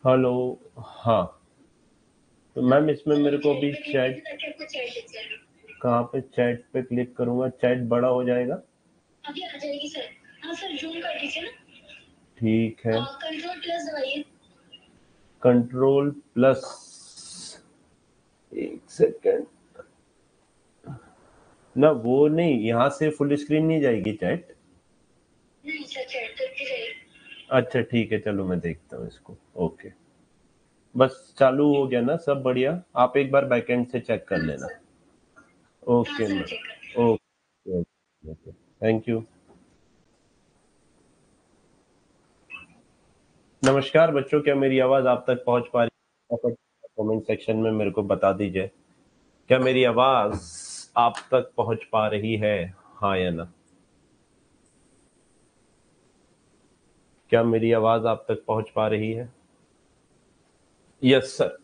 Hello. हाँ, तो ma'am इसमें मेरे को अभी चैट, कहाँ पे चैट पे क्लिक करूंगा? चैट बड़ा हो जाएगा? अभी आ जाएगी सर। हाँ सर, जूम कर दीजिए ना। ठीक है, कंट्रोल प्लस दबाइए। Control plus. एक सेकेंड ना, वो नहीं, यहाँ से फुल स्क्रीन नहीं जाएगी चैट? नहीं सर, चैट करके जाइए। अच्छा ठीक है, चलो मैं देखता हूँ इसको। ओके, बस चालू हो गया ना, सब बढ़िया। आप एक बार बैकएंड से चेक कर हाँ लेना। सर। हाँ ओके सर, चेक कर। Ma'am, okay okay, thank you. नमस्कार बच्चों, क्या मेरी आवाज आप तक पहुंच पा रही है? कमेंट सेक्शन में मेरे को बता दीजिए, क्या मेरी आवाज आप तक पहुंच पा रही है, हाँ या ना? क्या मेरी आवाज आप तक पहुंच पा रही है? Yes sir,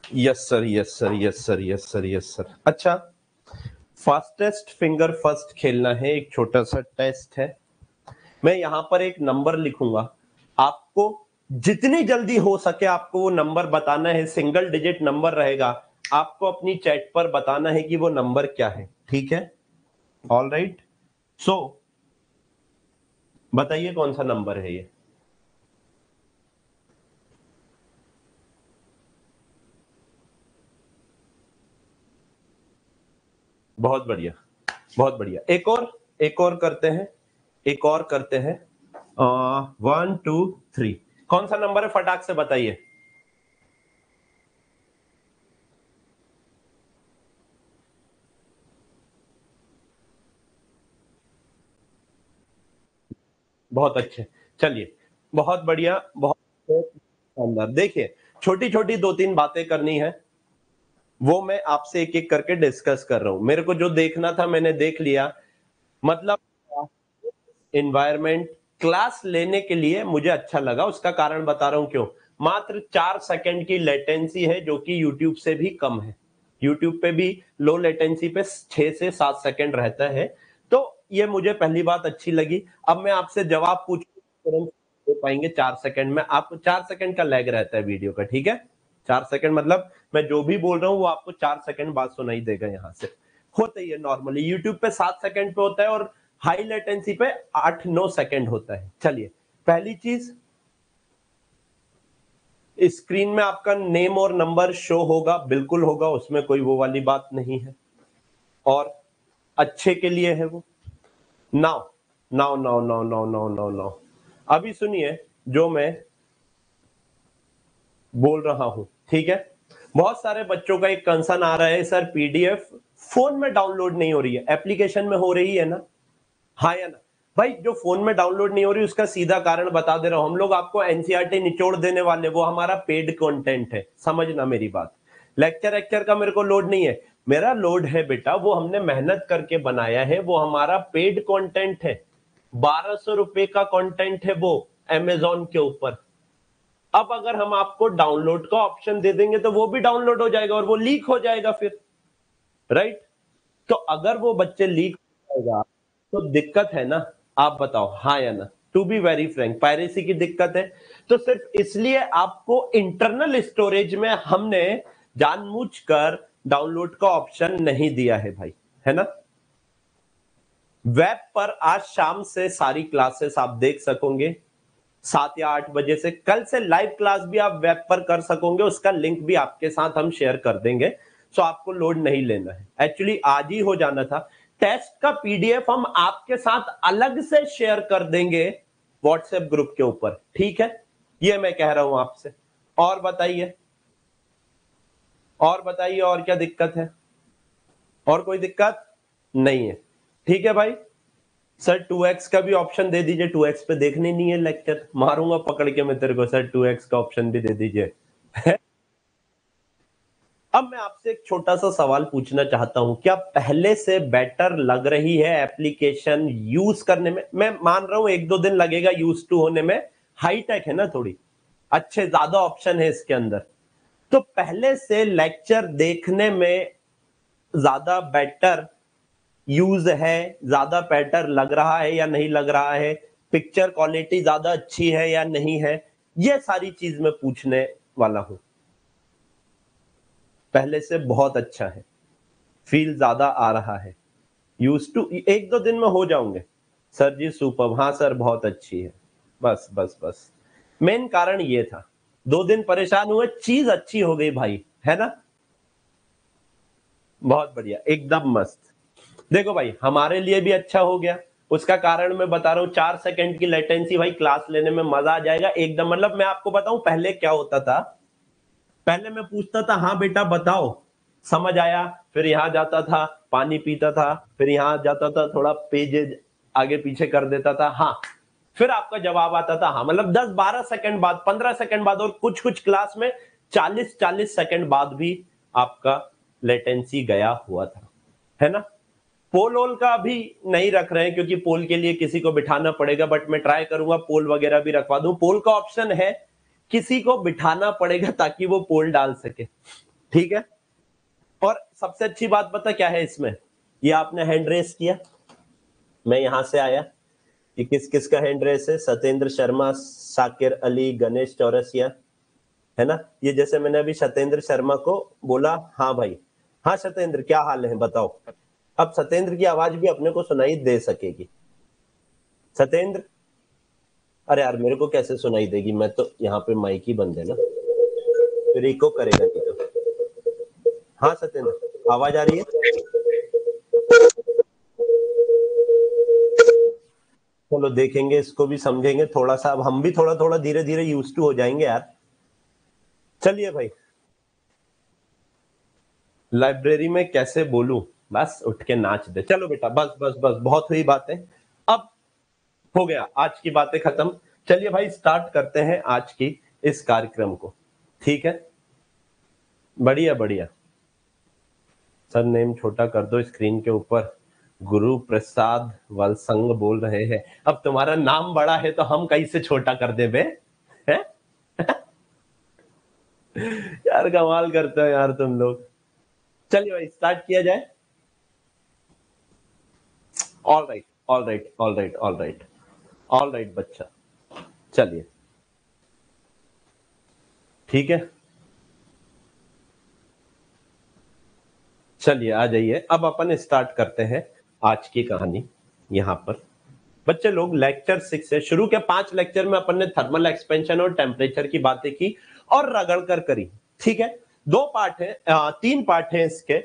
yes sir, yes sir, yes sir, yes sir, yes sir. अच्छा, फास्टेस्ट फिंगर फर्स्ट खेलना है, एक छोटा सा टेस्ट है। मैं यहां पर एक नंबर लिखूंगा, आपको जितनी जल्दी हो सके आपको वो नंबर बताना है। सिंगल डिजिट नंबर रहेगा, आपको अपनी चैट पर बताना है कि वो नंबर क्या है, ठीक है? ऑल राइट, सो बताइए कौन सा नंबर है ये? बहुत बढ़िया, बहुत बढ़िया। एक और करते हैं, एक और करते हैं। 1 2 3, कौन सा नंबर है फटाक से बताइए। बहुत अच्छे, चलिए, बहुत बढ़िया, बहुत शानदार। देखिए, छोटी छोटी दो तीन बातें करनी है, वो मैं आपसे एक एक करके डिस्कस कर रहा हूं। मेरे को जो देखना था मैंने देख लिया, मतलब एनवायरमेंट क्लास लेने के लिए मुझे अच्छा लगा, उसका कारण बता रहा हूं क्यों। मात्र 4 सेकंड की लेटेंसी है, जो कि यूट्यूब से भी कम है। यूट्यूब पे भी लो लेटेंसी पे 6 से 7 सेकंड रहता है, तो ये मुझे पहली बात अच्छी लगी। अब मैं आपसे जवाब पूछूं, तुरंत दे पाएंगे 4 सेकंड में? आपको 4 सेकंड का लैग रहता है वीडियो का, ठीक है? 4 सेकंड मतलब मैं जो भी बोल रहा हूँ वो आपको 4 सेकंड बाद सुनाई देगा। यहां से होता ही है नॉर्मली, यूट्यूब पे 7 सेकंड पे होता है और हाई लेटेंसी पे 8 9 सेकंड होता है। चलिए, पहली चीज, स्क्रीन में आपका नेम और नंबर शो होगा, बिल्कुल होगा, उसमें कोई वो वाली बात नहीं है, और अच्छे के लिए है वो। Now now now now now now now now अभी सुनिए जो मैं बोल रहा हूं, ठीक है? बहुत सारे बच्चों का एक कंसर्न आ रहा है, सर पीडीएफ फोन में डाउनलोड नहीं हो रही है, एप्लीकेशन में हो रही है ना? हाँ या ना? भाई, जो फोन में डाउनलोड नहीं हो रही उसका सीधा कारण बता दे रहा हूं। हम लोग आपको एनसीईआरटी निचोड़ देने वाले, वो हमारा पेड कंटेंट है, समझना मेरी बात। लेक्चर एक्चर का मेरे को लोड नहीं है, मेरा लोड है बेटा, वो हमने मेहनत करके बनाया है, वो हमारा पेड कंटेंट है। 1200 रुपए का कंटेंट है वो, अमेजोन के ऊपर। अब अगर हम आपको डाउनलोड का ऑप्शन दे देंगे तो वो भी डाउनलोड हो जाएगा और वो लीक हो जाएगा फिर, राइट? तो अगर वो बच्चे लीक हो जाएगा तो दिक्कत है ना? आप बताओ हाँ या ना? To be very frank, piracy की दिक्कत है। तो सिर्फ इसलिए आपको इंटरनल स्टोरेज में हमने जानबूझकर डाउनलोड का ऑप्शन नहीं दिया है भाई, है ना? वेब पर आज शाम से सारी क्लासेस आप देख सकोगे, 7 या 8 बजे से। कल से लाइव क्लास भी आप वेब पर कर सकोगे, उसका लिंक भी आपके साथ हम शेयर कर देंगे, सो आपको लोड नहीं लेना है। एक्चुअली आज ही हो जाना था। टेस्ट का पीडीएफ हम आपके साथ अलग से शेयर कर देंगे व्हाट्सएप ग्रुप के ऊपर, ठीक है? ये मैं कह रहा हूं आपसे। और बताइए, और बताइए, और क्या दिक्कत है? और कोई दिक्कत नहीं है, ठीक है भाई? सर 2x का भी ऑप्शन दे दीजिए, 2x पे देखने नहीं है लेक्चर, मारूंगा पकड़ के मैं तेरे को। सर 2x का ऑप्शन भी दे दीजिए। अब मैं आपसे एक छोटा सा सवाल पूछना चाहता हूं, क्या पहले से बेटर लग रही है एप्लीकेशन यूज करने में? मैं मान रहा हूं 1 2 दिन लगेगा यूज टू होने में, हाईटेक है ना थोड़ी, अच्छे ज्यादा ऑप्शन है इसके अंदर। तो पहले से लेक्चर देखने में ज्यादा बेटर यूज है, ज्यादा बेटर लग रहा है या नहीं लग रहा है? पिक्चर क्वालिटी ज्यादा अच्छी है या नहीं है? ये सारी चीज मैं पूछने वाला हूं। पहले से बहुत अच्छा है, फील ज्यादा आ रहा है, यूज टू, 1-2 दिन में हो जाओगे। सर जी सुपर, हाँ सर बहुत अच्छी है। बस बस बस, मेन कारण ये था। 2 दिन परेशान हुए, चीज अच्छी हो गई भाई, है ना। बहुत बढ़िया, एकदम मस्त। देखो भाई, हमारे लिए भी अच्छा हो गया। उसका कारण मैं बता रहा हूँ, 4 सेकंड की लेटेंसी भाई, क्लास लेने में मजा आ जाएगा एकदम। मतलब मैं आपको बताऊं पहले क्या होता था। पहले मैं पूछता था हाँ बेटा बताओ, समझ आया, फिर यहां जाता था पानी पीता था, फिर यहां जाता था थोड़ा पेज आगे पीछे कर देता था, हाँ, फिर आपका जवाब आता था हाँ। मतलब 10-12 सेकंड बाद, 15 सेकंड बाद, और कुछ कुछ क्लास में 40-40 सेकंड बाद भी आपका लेटेंसी गया हुआ था, है ना। पोल वोल का अभी नहीं रख रहे हैं क्योंकि पोल के लिए किसी को बिठाना पड़ेगा, बट मैं ट्राई करूंगा पोल वगैरह भी रखवा दूं। पोल का ऑप्शन है, किसी को बिठाना पड़ेगा ताकि वो पोल डाल सके, ठीक है। और सबसे अच्छी बात पता क्या है इसमें, ये आपने हैंड रेस किया, मैं यहां से आया, ये किस किस का हैंड रेस है, सत्येंद्र शर्मा, साकिर अली, गणेश चौरसिया, है ना। ये जैसे मैंने अभी सत्येंद्र शर्मा को बोला, हाँ भाई, हाँ सत्येंद्र क्या हाल है बताओ। अब सत्येंद्र की आवाज भी अपने को सुनाई दे सकेगी। सत्येंद्र, अरे यार मेरे को कैसे सुनाई देगी, मैं तो यहाँ पे माइक ही बंद है ना, फिर इको करेगा नहीं तो। हाँ सत्येंद्र, आवाज आ रही है। चलो देखेंगे, इसको भी समझेंगे थोड़ा सा, अब हम भी थोड़ा थोड़ा धीरे धीरे यूज टू हो जाएंगे यार। चलिए भाई, लाइब्रेरी में कैसे बोलूं, बस उठ के नाच दे। चलो बेटा, बस बस बस, बहुत हुई बातें, अब हो गया, आज की बातें खत्म। चलिए भाई, स्टार्ट करते हैं आज की इस कार्यक्रम को, ठीक है। बढ़िया बढ़िया, सर नेम छोटा कर दो स्क्रीन के ऊपर। गुरु प्रसाद वलसंग बोल रहे हैं। अब तुम्हारा नाम बड़ा है तो हम कैसे छोटा कर दे बे, हैं? यार कमाल करते हो यार तुम लोग। चलिए भाई, स्टार्ट किया जाए। All right, all right, all right, all right, all right बच्चा, चलिए ठीक है। चलिए आ जाइए, अब अपन स्टार्ट करते हैं आज की कहानी। यहां पर बच्चे लोग, लेक्चर 6 से शुरू के 5 लेक्चर में अपन ने थर्मल एक्सपेंशन और टेम्परेचर की बातें की और रगड़ कर करी, ठीक है। 2 पार्ट है, 3 पार्ट है इसके,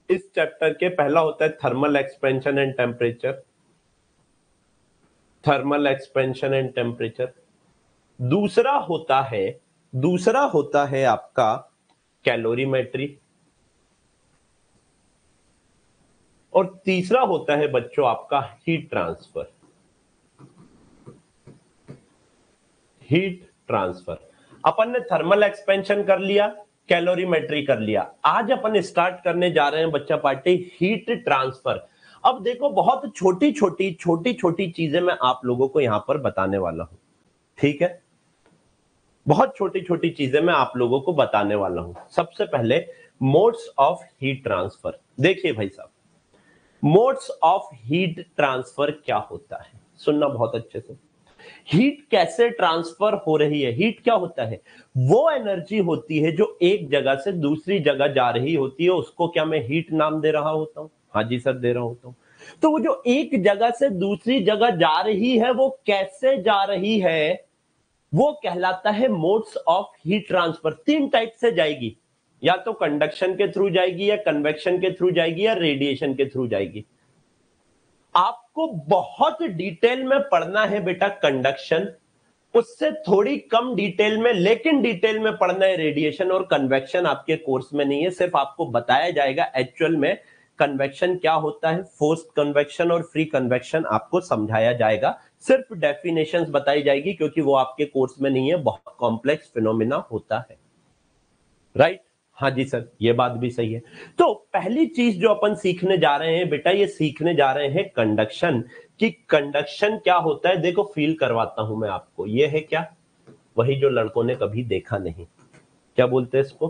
इस चैप्टर के। पहला होता है thermal expansion and temperature, thermal expansion and temperature. दूसरा होता है आपका कैलोरीमेट्री, और तीसरा होता है बच्चों आपका हीट ट्रांसफर। हीट ट्रांसफर, अपन ने थर्मल एक्सपेंशन कर लिया, कैलोरीमेट्री कर लिया। आज अपन स्टार्ट करने जा रहे हैं बच्चा पार्टी हीट ट्रांसफर। अब देखो, बहुत छोटी छोटी चीजें मैं आप लोगों को यहां पर बताने वाला हूं, ठीक है। बहुत छोटी छोटी चीजें मैं आप लोगों को बताने वाला हूं। सबसे पहले मोड्स ऑफ हीट ट्रांसफर। देखिए भाई साहब, मोड्स ऑफ हीट ट्रांसफर क्या होता है, सुनना बहुत अच्छे से। हीट कैसे ट्रांसफर हो रही है, हीट क्या होता है, वो एनर्जी होती है जो एक जगह से दूसरी जगह जा रही होती है, उसको क्या मैं हीट नाम दे रहा होता हूं, हाँ जी सर दे रहा होता हूं। तो वो जो एक जगह से दूसरी जगह जा रही है, वो कैसे जा रही है, वो कहलाता है modes of heat transfer. 3 type से जाएगी, या तो कंडक्शन के थ्रू जाएगी, या कन्वेक्शन के थ्रू जाएगी, या रेडिएशन के थ्रू जाएगी। आपको बहुत डिटेल में पढ़ना है बेटा कंडक्शन, उससे थोड़ी कम डिटेल में, लेकिन डिटेल में पढ़ना है रेडिएशन और कन्वेक्शन। आपके कोर्स में नहीं है, सिर्फ आपको बताया जाएगा एक्चुअल में कन्वेक्शन क्या होता है, फोर्स्ड कन्वेक्शन और फ्री कन्वेक्शन आपको समझाया जाएगा। सिर्फ डेफिनेशंस बताई जाएगी, क्योंकि वो आपके कोर्स में नहीं है, बहुत कॉम्प्लेक्स फिनोमिना होता है, राइट। हाँ जी सर, ये बात भी सही है। तो पहली चीज जो अपन सीखने जा रहे हैं बेटा, ये सीखने जा रहे हैं कंडक्शन, कि कंडक्शन क्या होता है। देखो फील करवाता हूं मैं आपको, ये है क्या, वही जो लड़कों ने कभी देखा नहीं। क्या बोलते हैं इसको,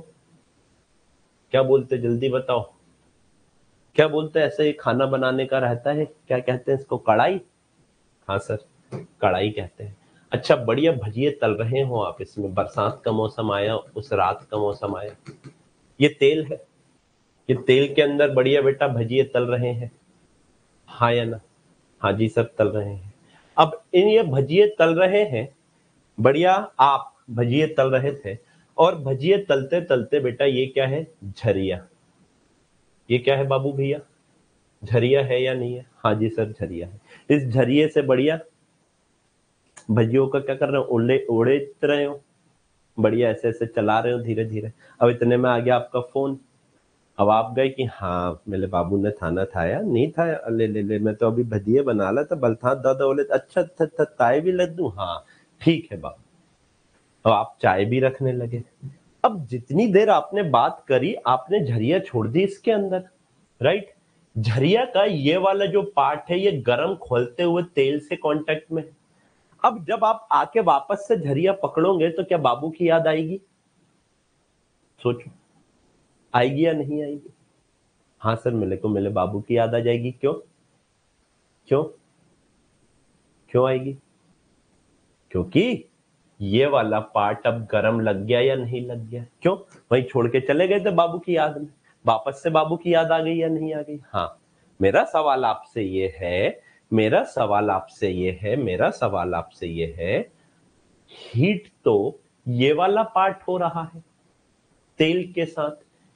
क्या बोलते, जल्दी बताओ, क्या बोलते हैं, ऐसे खाना बनाने का रहता है, क्या कहते हैं इसको, कढ़ाई। हाँ सर, कढ़ाई कहते हैं। अच्छा बढ़िया भजिए तल रहे हो आप, इसमें बरसात का मौसम आया, उस रात का मौसम आया, ये तेल है, ये तेल के अंदर बढ़िया बेटा भजिए तल रहे हैं, हाँ या ना? हाँ जी सर तल रहे हैं। अब इन ये भजिए तल रहे हैं, बढ़िया आप भजिए तल रहे थे, और भजिए तलते तलते बेटा ये क्या है? झरिया। ये क्या है बाबू भैया? झरिया है या नहीं है? हाँ जी सर झरिया है। इस झरिए से बढ़िया भजियों का क्या कर रहे हो? ओले ओढ़े रहे हो, बढ़िया ऐसे ऐसे चला रहे हो धीरे धीरे। अब इतने में आ गया आपका फोन। अब आप गए कि हाँ मेरे बाबू ने खाना खाया नहीं था, ले ले ले मैं तो अभी भजिए बना ला था, बलथा दादा बोले अच्छा अच्छा अच्छा चाय भी लग दूं, हाँ ठीक है बाबू। अब आप चाय भी रखने लगे। अब जितनी देर आपने बात करी आपने झरिया छोड़ दी इसके अंदर, राइट? झरिया का ये वाला जो पार्ट है ये गर्म खोलते हुए तेल से कांटेक्ट में। अब जब आप आके वापस से झरिया पकड़ोगे तो क्या बाबू की याद आएगी? सोचो, आएगी या नहीं आएगी? हाँ सर मेरे को मेरे बाबू की याद आ जाएगी। क्यों क्यों क्यों आएगी? क्योंकि ये वाला पार्ट अब गर्म लग गया या नहीं लग गया? क्यों? वहीं छोड़ के चले गए थे बाबू की याद में, वापस से बाबू की याद आ गई या नहीं आ गई? हाँ। मेरा सवाल आपसे ये है, मेरा सवाल आपसे ये है, मेरा सवाल आपसे ये है, हीट तो ये वाला पार्ट हो रहा है तेल के साथ,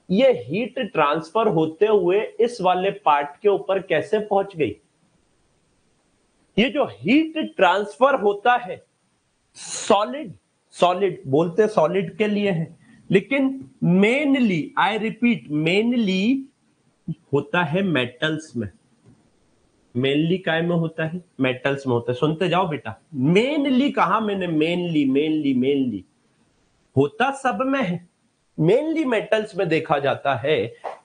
ये हीट ट्रांसफर होते हुए इस वाले पार्ट के ऊपर कैसे पहुंच गई? ये जो हीट ट्रांसफर होता है सॉलिड, सॉलिड बोलते सॉलिड के लिए है, लेकिन मेनली आई रिपीट मेनली होता है मेटल्स में। मेनली काय में होता है? मेटल्स में होता है। सुनते जाओ बेटा, मेनली कहा मैंने? मेनली मेनली मेनली होता सब में है, मेनली मेटल्स में देखा जाता है।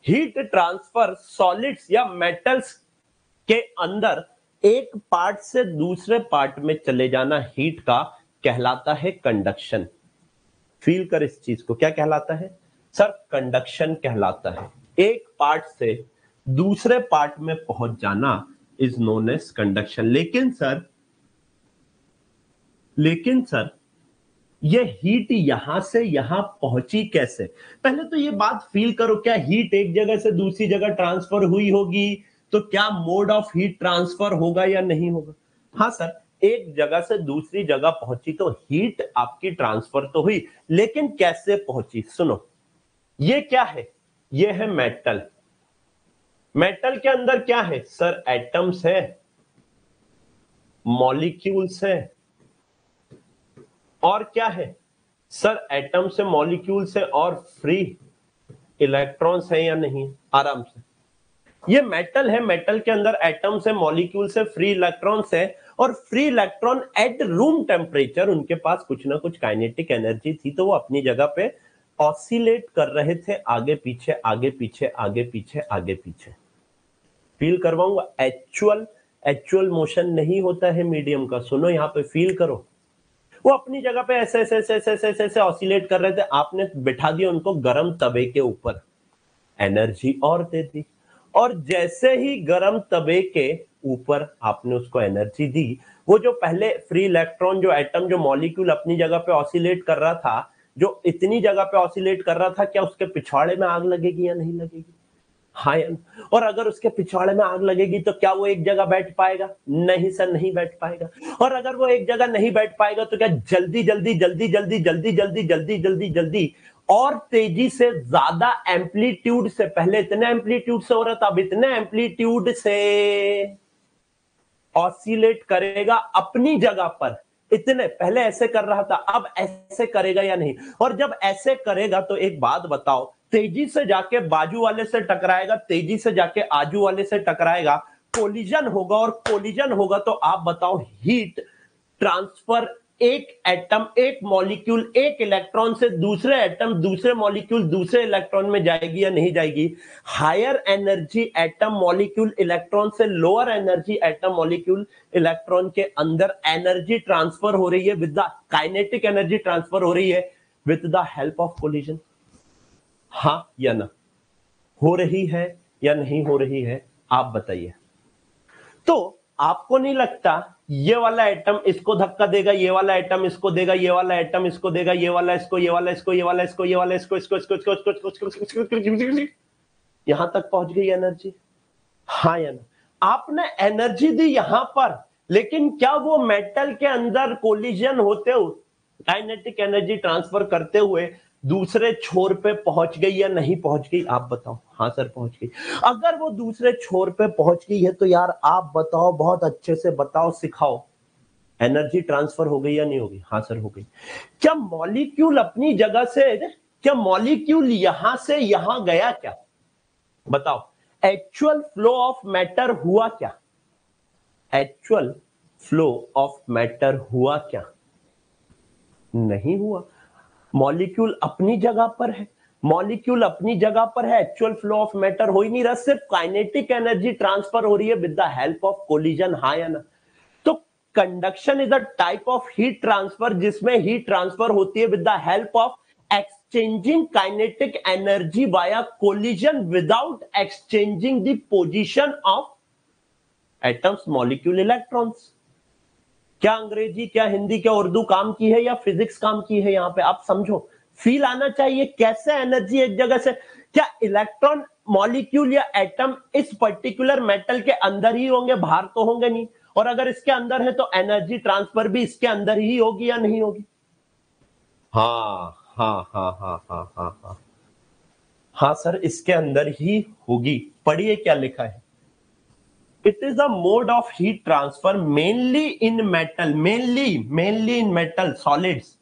हीट ट्रांसफर सॉलिड्स या मेटल्स के अंदर एक पार्ट से दूसरे पार्ट में चले जाना हीट का कहलाता है कंडक्शन। फील कर इस चीज को, क्या कहलाता है सर? कंडक्शन कहलाता है। एक पार्ट से दूसरे पार्ट में पहुंच जाना इज नोन एज कंडक्शन। लेकिन सर ये हीट यहां से यहां पहुंची कैसे? पहले तो ये बात फील करो, क्या हीट एक जगह से दूसरी जगह ट्रांसफर हुई होगी तो क्या मोड ऑफ हीट ट्रांसफर होगा या नहीं होगा? हाँ सर, एक जगह से दूसरी जगह पहुंची तो हीट आपकी ट्रांसफर तो हुई, लेकिन कैसे पहुंची? सुनो, ये क्या है? ये है मेटल। मेटल के अंदर क्या है सर? एटम्स है, मॉलिक्यूल्स है, और क्या है सर? एटम से, मॉलिक्यूल से और फ्री इलेक्ट्रॉन्स है या नहीं? आराम से, ये मेटल है, मेटल के अंदर एटम से, मॉलिक्यूल से, फ्री इलेक्ट्रॉन्स है, और free electron at room temperature उनके पास कुछ ना कुछ काइनेटिक एनर्जी थी, तो वो अपनी जगह पे ऑसिलेट कर रहे थे, आगे पीछे आगे पीछे आगे पीछे आगे पीछे। फील करवाऊंगा, एक्चुअल एक्चुअल मोशन नहीं होता है मीडियम का। सुनो यहां पे, फील करो, वो अपनी जगह पे ऐसे ऐसे ऐसे ऐसे ऐसे ऐसे ऑसिलेट कर रहे थे, आपने बिठा दिया उनको गर्म तवे के ऊपर, एनर्जी और दे दी, और जैसे ही गर्म तवे के ऊपर आपने उसको एनर्जी दी, वो जो पहले फ्री इलेक्ट्रॉन, जो एटम, जो मॉलिक्यूल अपनी जगह पे ऑसिलेट कर रहा था, जो इतनी जगह पे ऑसिलेट कर रहा था, क्या उसके पिछवाड़े में आग लगेगी या नहीं लगेगी? हाँ, और अगर उसके पिछवाड़े में आग लगेगी तो क्या वो एक जगह बैठ पाएगा? नहीं सर, नहीं बैठ पाएगा। और अगर वो एक जगह नहीं बैठ पाएगा तो क्या जल्दी जल्दी जल्दी जल्दी जल्दी जल्दी जल्दी जल्दी जल्दी और तेजी से, ज्यादा एम्पलीट्यूड से, पहले इतने एम्पलीट्यूड से हो रहा था, अब इतने एम्पलीट्यूड से ऑसिलेट करेगा अपनी जगह पर। इतने पहले ऐसे कर रहा था, अब ऐसे करेगा या नहीं? और जब ऐसे करेगा तो एक बात बताओ, तेजी से जाके बाजू वाले से टकराएगा, तेजी से जाके आजू वाले से टकराएगा, कोलिजन होगा, और कोलिजन होगा तो आप बताओ हीट ट्रांसफर, एक एटम, एक मॉलिक्यूल, एक इलेक्ट्रॉन से दूसरे एटम, दूसरे मॉलिक्यूल, दूसरे इलेक्ट्रॉन में जाएगी या नहीं जाएगी? Higher energy atom, molecule, electron से lower energy atom, molecule, electron के अंदर एनर्जी ट्रांसफर हो रही है, with the kinetic energy transfer हो रही है with the help of collision. हाँ या ना? हो रही है या नहीं हो रही है? आप बताइए। तो आपको नहीं लगता ये वाला एटम इसको धक्का देगा, ये वाला एटम इसको देगा, ये वाला एटम इसको देगा, ये वाला इसको, ये वाला इसको, ये वाला इसको, ये वाला इसको, इसको यहां तक पहुंच गई एनर्जी? हाँ या ना? आपने एनर्जी दी यहां पर, लेकिन क्या वो मेटल के अंदर कोलिजन होते हुए, काइनेटिक एनर्जी ट्रांसफर करते हुए दूसरे छोर पे पहुंच गई या नहीं पहुंच गई? आप बताओ। हाँ सर पहुंच गई। अगर वो दूसरे छोर पे पहुंच गई है तो यार आप बताओ, बहुत अच्छे से बताओ, सिखाओ, एनर्जी ट्रांसफर हो गई या नहीं होगी? हाँ सर हो गई। क्या मॉलिक्यूल अपनी जगह से, क्या मॉलिक्यूल यहां से यहां गया क्या? बताओ। एक्चुअल फ्लो ऑफ मैटर हुआ क्या? एक्चुअल फ्लो ऑफ मैटर हुआ क्या? नहीं हुआ। मॉलिक्यूल अपनी जगह पर है, मॉलिक्यूल अपनी जगह पर है, एक्चुअल फ्लो ऑफ मैटर हो ही नहीं रहा, सिर्फ काइनेटिक एनर्जी ट्रांसफर हो रही है with the help of collision. हाँ या ना? तो conduction is a type of heat transfer जिसमें हीट ट्रांसफर होती है with the help of exchanging kinetic energy via collision without exchanging the position of atoms, molecule, electrons। क्या अंग्रेजी, क्या हिंदी, क्या उर्दू काम की है या फिजिक्स काम की है? यहां पे आप समझो, फील आना चाहिए कैसे एनर्जी एक जगह से, क्या इलेक्ट्रॉन, मॉलिक्यूल या एटम इस पर्टिकुलर मेटल के अंदर ही होंगे, बाहर तो होंगे नहीं, और अगर इसके अंदर है तो एनर्जी ट्रांसफर भी इसके अंदर ही होगी या नहीं होगी? हाँ हाँ हाँ हाँ हाँ हाँ हाँ हाँ सर, इसके अंदर ही होगी। पढ़िए क्या लिखा है। It is a mode of heat transfer mainly in metal, mainly in metal solids.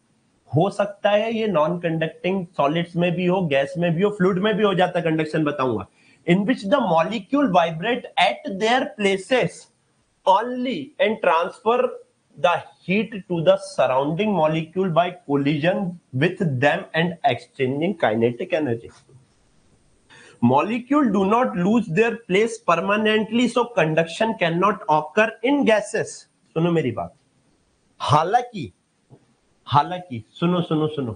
हो सकता है ये नॉन कंडक्टिंग सॉलिड्स में भी हो, गैस में भी हो, फ्लूइड में भी हो जाता है, कंडक्शन बताऊंगा। In which the molecule vibrate at their places only and transfer the heat to the surrounding molecule by collision with them and exchanging kinetic energy. Molecule do not lose their place permanently, so conduction cannot occur in gases। सुनो मेरी बात। हालांकि हालांकि सुनो सुनो सुनो,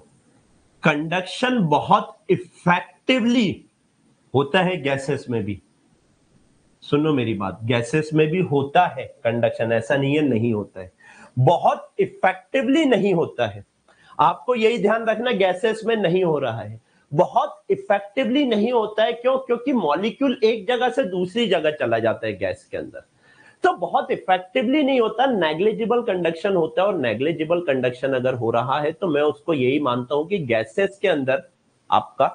conduction बहुत effectively होता है गैसेस में भी। सुनो मेरी बात, गैसेस में भी होता है कंडक्शन, ऐसा नहीं है नहीं होता है, बहुत इफेक्टिवली नहीं होता है। आपको यही ध्यान रखना, गैसेस में नहीं हो रहा है, बहुत इफेक्टिवली नहीं होता है। क्यों? क्योंकि मॉलिक्यूल एक जगह से दूसरी जगह चला जाता है गैस के अंदर, तो बहुत इफेक्टिवली नहीं होता, नेग्लिजिबल कंडक्शन होता है। और नेग्लिजिबल कंडक्शन अगर हो रहा है तो मैं उसको यही मानता हूं कि गैसेस के अंदर आपका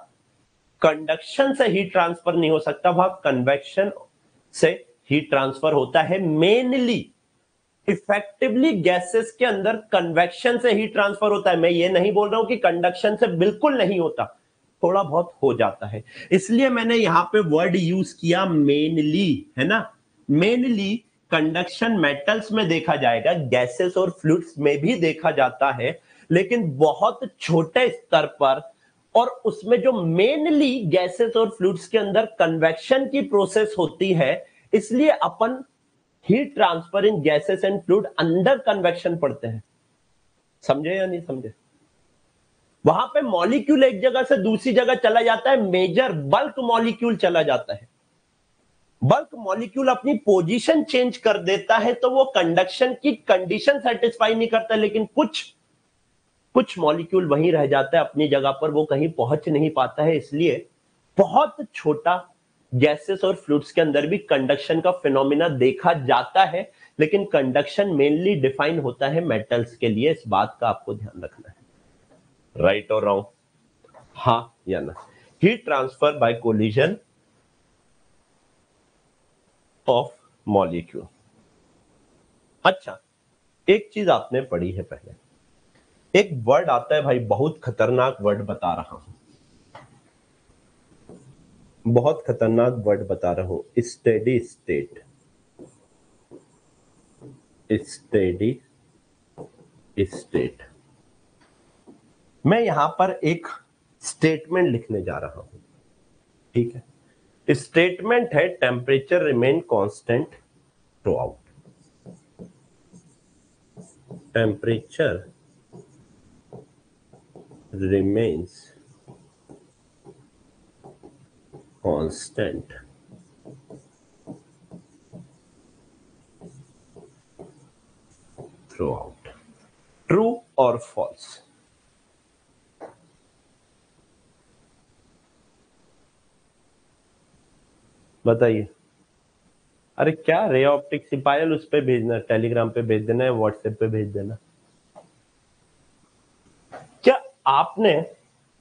कंडक्शन से हीट ट्रांसफर नहीं हो सकता, वहां कन्वेक्शन से हीट ट्रांसफर होता है। मेनली इफेक्टिवली गैसेस के अंदर कन्वेक्शन से हीट ट्रांसफर होता है। मैं ये नहीं बोल रहा हूं कि कंडक्शन से बिल्कुल नहीं होता, थोड़ा बहुत हो जाता है, इसलिए मैंने यहां पे वर्ड यूज किया मेनली, है ना। मेनली कंडक्शन मेटल्स में देखा जाएगा, गैसेस और फ्लूइड्स में भी देखा जाता है, लेकिन बहुत छोटे स्तर पर। और उसमें जो मेनली गैसेस और फ्लूइड्स के अंदर कन्वेक्शन की प्रोसेस होती है, इसलिए अपन heat transfer in gases and fluid under convection पढ़ते हैं। समझे या नहीं समझे? वहां पे मॉलिक्यूल एक जगह से दूसरी जगह चला जाता है, मेजर बल्क मॉलिक्यूल चला जाता है। बल्क मॉलिक्यूल अपनी पोजीशन चेंज कर देता है तो वो कंडक्शन की कंडीशन सेटिस्फाई नहीं करता, लेकिन कुछ मॉलिक्यूल वहीं रह जाता है अपनी जगह पर, वो कहीं पहुंच नहीं पाता है। इसलिए बहुत छोटा गैसेस और फ्लूइड्स के अंदर भी कंडक्शन का फिनोमिना देखा जाता है, लेकिन कंडक्शन मेनली डिफाइन होता है मेटल्स के लिए। इस बात का आपको ध्यान रखना है। राइट और रॉन्ग? हाँ या ना? Heat transfer by collision of molecule. अच्छा, एक चीज आपने पढ़ी है पहले, एक वर्ड आता है भाई, बहुत खतरनाक वर्ड बता रहा हूं, बहुत खतरनाक वर्ड बता रहा हूं, स्टेडी स्टेट। Steady state. मैं यहां पर एक स्टेटमेंट लिखने जा रहा हूं, ठीक है। स्टेटमेंट है temperature remain constant through out. Temperature remains constant through out, true और फॉल्स? बताइए। अरे क्या रे ऑप्टिक्स पायल उस पे भेजना, टेलीग्राम पे भेज देना है, व्हाट्सएप पे भेज देना। क्या आपने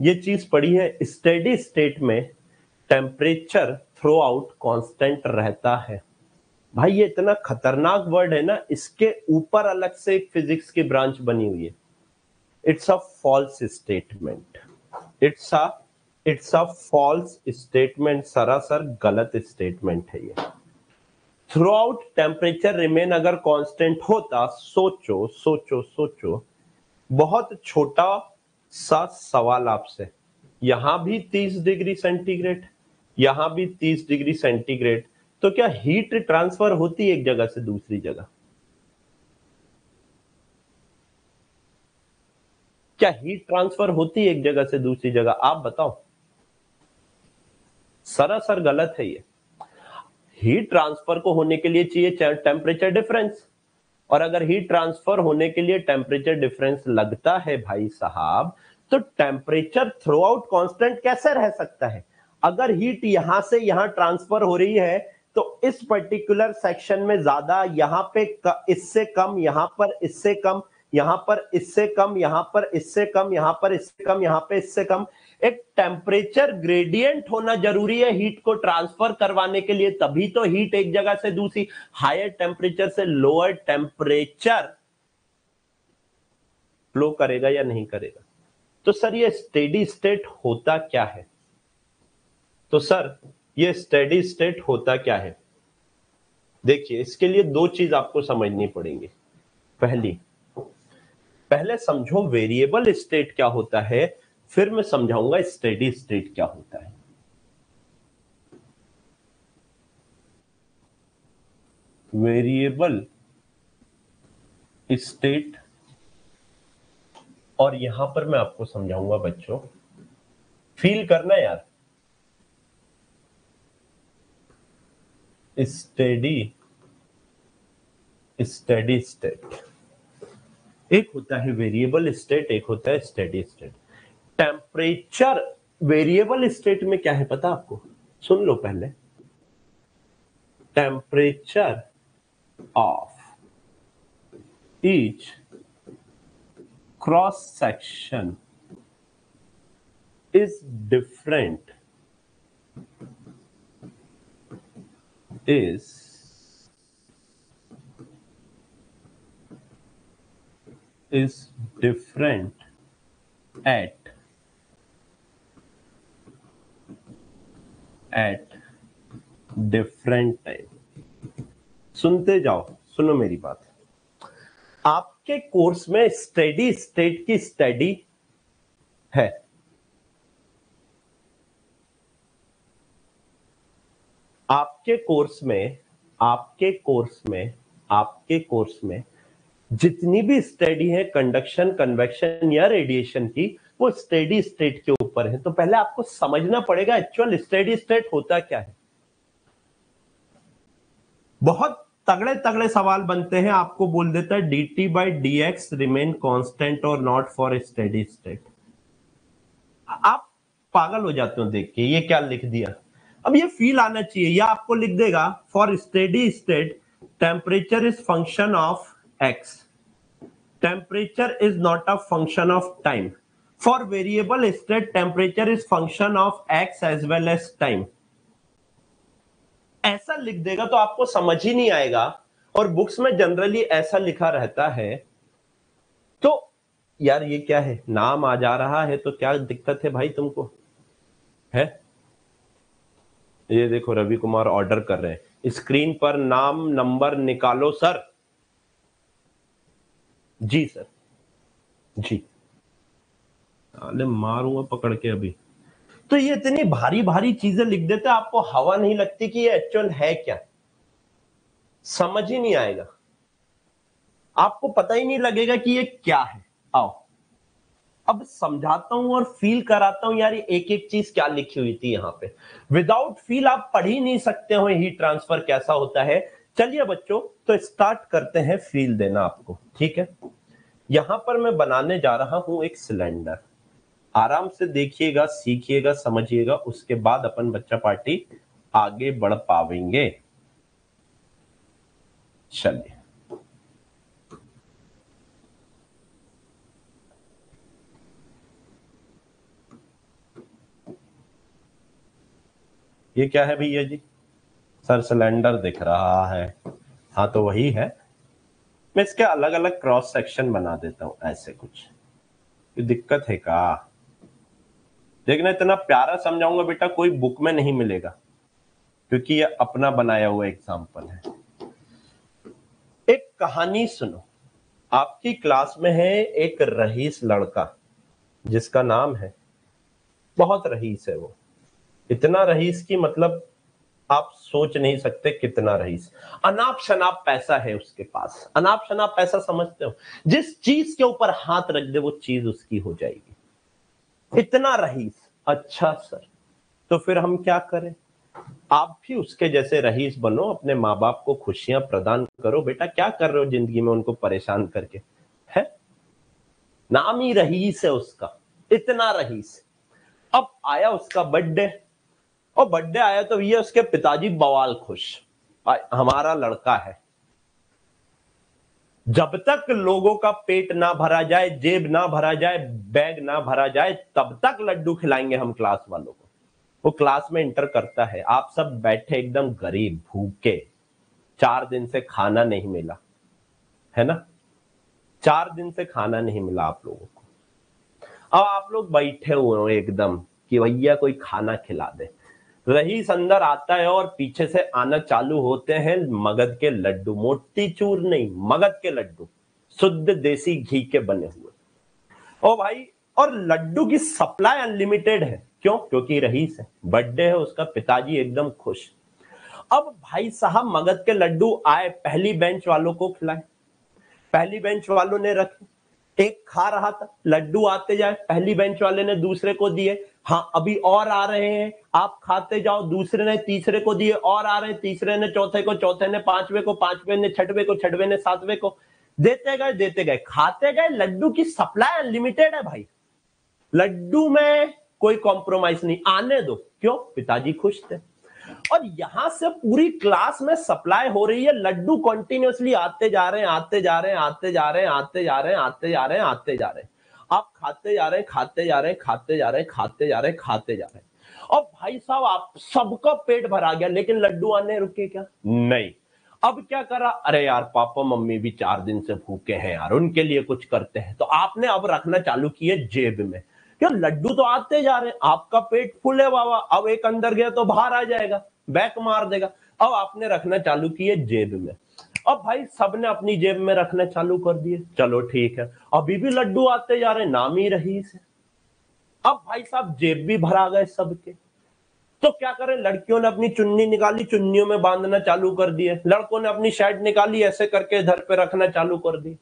ये चीज पढ़ी है, स्टेडी स्टेट में टेम्परेचर थ्रू आउट कांस्टेंट रहता है? भाई ये इतना खतरनाक वर्ड है ना, इसके ऊपर अलग से एक फिजिक्स की ब्रांच बनी हुई है। It's a false statement, it's a false statement, सरासर गलत स्टेटमेंट है ये। थ्रू आउट टेम्परेचर रिमेन अगर कांस्टेंट होता, सोचो सोचो सोचो, बहुत छोटा सा सवाल आपसे, यहां भी 30 डिग्री सेंटीग्रेड, यहां भी 30 डिग्री सेंटीग्रेड, तो क्या हीट ट्रांसफर होती एक जगह से दूसरी जगह? क्या हीट ट्रांसफर होती एक जगह से दूसरी जगह? आप बताओ। सरासर गलत है ये। हीट ट्रांसफर को होने के लिए चाहिए टेम्परेचर डिफरेंस, और अगर हीट ट्रांसफर होने के लिए टेम्परेचर डिफरेंस लगता है भाई साहब, तो टेम्परेचर थ्रू आउट कांस्टेंट कैसे रह सकता है? अगर हीट यहां से यहां ट्रांसफर हो रही है तो इस पर्टिकुलर सेक्शन में ज्यादा, यहां पे इससे कम, यहां पर इससे कम, यहां पर इससे कम, यहां पर इससे कम, यहां पर इससे कम, यहां पे इससे कम। एक टेम्परेचर ग्रेडियंट होना जरूरी है हीट को ट्रांसफर करवाने के लिए, तभी तो हीट एक जगह से दूसरी, हायर टेम्परेचर से लोअर टेम्परेचर फ्लो करेगा या नहीं करेगा। तो सर ये स्टेडी स्टेट होता क्या है? तो सर ये स्टेडी स्टेट होता क्या है? देखिए, इसके लिए दो चीज आपको समझनी पड़ेंगी। पहले समझो वेरिएबल स्टेट क्या होता है, फिर मैं समझाऊंगा स्टेडी स्टेट क्या होता है। वेरिएबल स्टेट, और यहां पर मैं आपको समझाऊंगा बच्चों, फील करना यार, स्टेडी स्टेट। एक होता है वेरिएबल स्टेट, एक होता है steady state. Temperature variable state में क्या है पता आपको? सुन लो पहले। Temperature of each cross section is different, is different at different time। सुनते जाओ, सुनो मेरी बात। आपके कोर्स में स्टेडी स्टेट की स्टडी है, आपके कोर्स में जितनी भी स्टडी है कंडक्शन, कन्वेक्शन या रेडिएशन की, वो स्टेडी स्टेट के ऊपर है। तो पहले आपको समझना पड़ेगा एक्चुअल स्टेडी स्टेट होता क्या है। बहुत तगड़े तगड़े सवाल बनते हैं, आपको बोल देता है dt by dx remain constant और नॉट फॉर स्टेडी स्टेट। आप पागल हो जाते हो देख के, ये क्या लिख दिया। अब ये फील आना चाहिए, या आपको लिख देगा for steady state temperature is function of x, temperature is not a function of time. For variable state, temperature is function of x as well as time. ऐसा लिख देगा तो आपको समझ ही नहीं आएगा, और बुक्स में जनरली ऐसा लिखा रहता है। तो यार ये क्या है, नाम आ जा रहा है तो क्या दिक्कत है भाई तुमको है? ये देखो रवि कुमार ऑर्डर कर रहे हैं, स्क्रीन पर नाम नंबर निकालो सर। जी सर, जी। अरे मारूंगा पकड़ के अभी। तो ये इतनी भारी भारी चीजें लिख देते, आपको हवा नहीं लगती कि ये एक्चुअल है क्या, समझ ही नहीं आएगा, आपको पता ही नहीं लगेगा कि ये क्या है। आओ अब समझाता हूं और फील कराता हूं यार, एक एक चीज क्या लिखी हुई थी यहां पे। विदाउट फील आप पढ़ ही नहीं सकते हो हीट ट्रांसफर कैसा होता है। चलिए बच्चों, तो स्टार्ट करते हैं फील देना आपको, ठीक है। यहां पर मैं बनाने जा रहा हूं एक सिलेंडर। आराम से देखिएगा, सीखिएगा, समझिएगा, उसके बाद अपन बच्चा पार्टी आगे बढ़ पाएंगे। चलिए, ये क्या है भैया जी? सर सिलेंडर दिख रहा है। हाँ तो वही है। मैं इसके अलग अलग क्रॉस सेक्शन बना देता हूं, ऐसे कुछ। ये दिक्कत है का? देखना, इतना प्यारा समझाऊंगा बेटा, कोई बुक में नहीं मिलेगा, क्योंकि ये अपना बनाया हुआ एग्जाम्पल है। एक कहानी सुनो। आपकी क्लास में है एक रईस लड़का, जिसका नाम है, बहुत रईस है वो, इतना रईस की मतलब आप सोच नहीं सकते कितना रईस। अनाप शनाप पैसा है उसके पास। अनाप शनाप पैसा समझते हो? जिस चीज के ऊपर हाथ रख दे वो चीज उसकी हो जाएगी। इतना रईस। अच्छा सर, तो फिर हम क्या करें? आप भी उसके जैसे रईस बनो, अपने माँ बाप को खुशियां प्रदान करो। बेटा क्या कर रहे हो जिंदगी में उनको परेशान करके? है नाम ही रईस है उसका, इतना रईस। अब आया उसका बर्थडे, और बर्थडे आया तो ये उसके पिताजी बवाल खुश, हमारा लड़का है। जब तक लोगों का पेट ना भरा जाए, जेब ना भरा जाए, बैग ना भरा जाए, तब तक लड्डू खिलाएंगे हम क्लास वालों को। वो क्लास में इंटर करता है, आप सब बैठे एकदम गरीब भूखे, 4 दिन से खाना नहीं मिला, है ना? 4 दिन से खाना नहीं मिला आप लोगों को। अब आप लोग बैठे हुए हो एकदम कि भैया कोई खाना खिला दे। रईस अंदर आता है और पीछे से आना चालू होते हैं मगध के लड्डू। मोती चूर नहीं, मगध के लड्डू, शुद्ध देसी घी के बने हुए। ओ भाई, और लड्डू की सप्लाई अनलिमिटेड है। क्यों? क्योंकि रईस है, बर्थडे है उसका, पिताजी एकदम खुश। अब भाई साहब मगध के लड्डू आए, पहली बेंच वालों को खिलाए। पहली बेंच वालों ने रखे, एक खा रहा था, लड्डू आते जाए, पहली बेंच वाले ने दूसरे को दिए, हाँ अभी और आ रहे हैं, आप खाते जाओ। दूसरे ने तीसरे को दिए, और आ रहे हैं, तीसरे ने चौथे को, चौथे ने पांचवे को, पांचवे ने छठवे को, छठवे ने सातवें को। देते गए, खाते गए। लड्डू की सप्लाई अनलिमिटेड है भाई, लड्डू में कोई कॉम्प्रोमाइज नहीं, आने दो। क्यों? पिताजी खुश थे। और यहां से पूरी क्लास में सप्लाई हो रही है, लड्डू कंटिन्यूअसली आते जा रहे हैं, आते जा रहे हैं, आते जा रहे हैं, आते जा रहे हैं, आते जा रहे हैं, आते जा रहे हैं। आप खाते जा रहे हैं, खाते जा रहे हैं, खाते जा रहे हैं, खाते जा रहे हैं, खाते जा रहे हैं। और भाई साहब आप सबका पेट भरा गया, लेकिन लड्डू आने रुके क्या? नहीं। अब क्या करा? अरे यार पापा मम्मी भी 4 दिन से भूखे हैं यार, उनके लिए कुछ करते हैं। तो आपने अब रखना चालू किए जेब में। क्या? लड्डू तो आते जा रहे हैं, आपका पेट फुल है बाबा, अब एक अंदर गया तो बाहर आ जाएगा, बैक मार देगा। अब आपने रखना चालू किए जेब में। अब भाई सबने अपनी जेब में रखना चालू कर दिए। चलो ठीक है, अभी भी लड्डू आते जा रहे, नाम ही रईस है। अब भाई साहब जेब भी भरा गए सबके। तो क्या करें? लड़कियों ने अपनी चुन्नी निकाली, चुन्नियों में बांधना चालू कर दिए। लड़कों ने अपनी शर्ट निकाली, ऐसे करके इधर पे रखना चालू कर दी।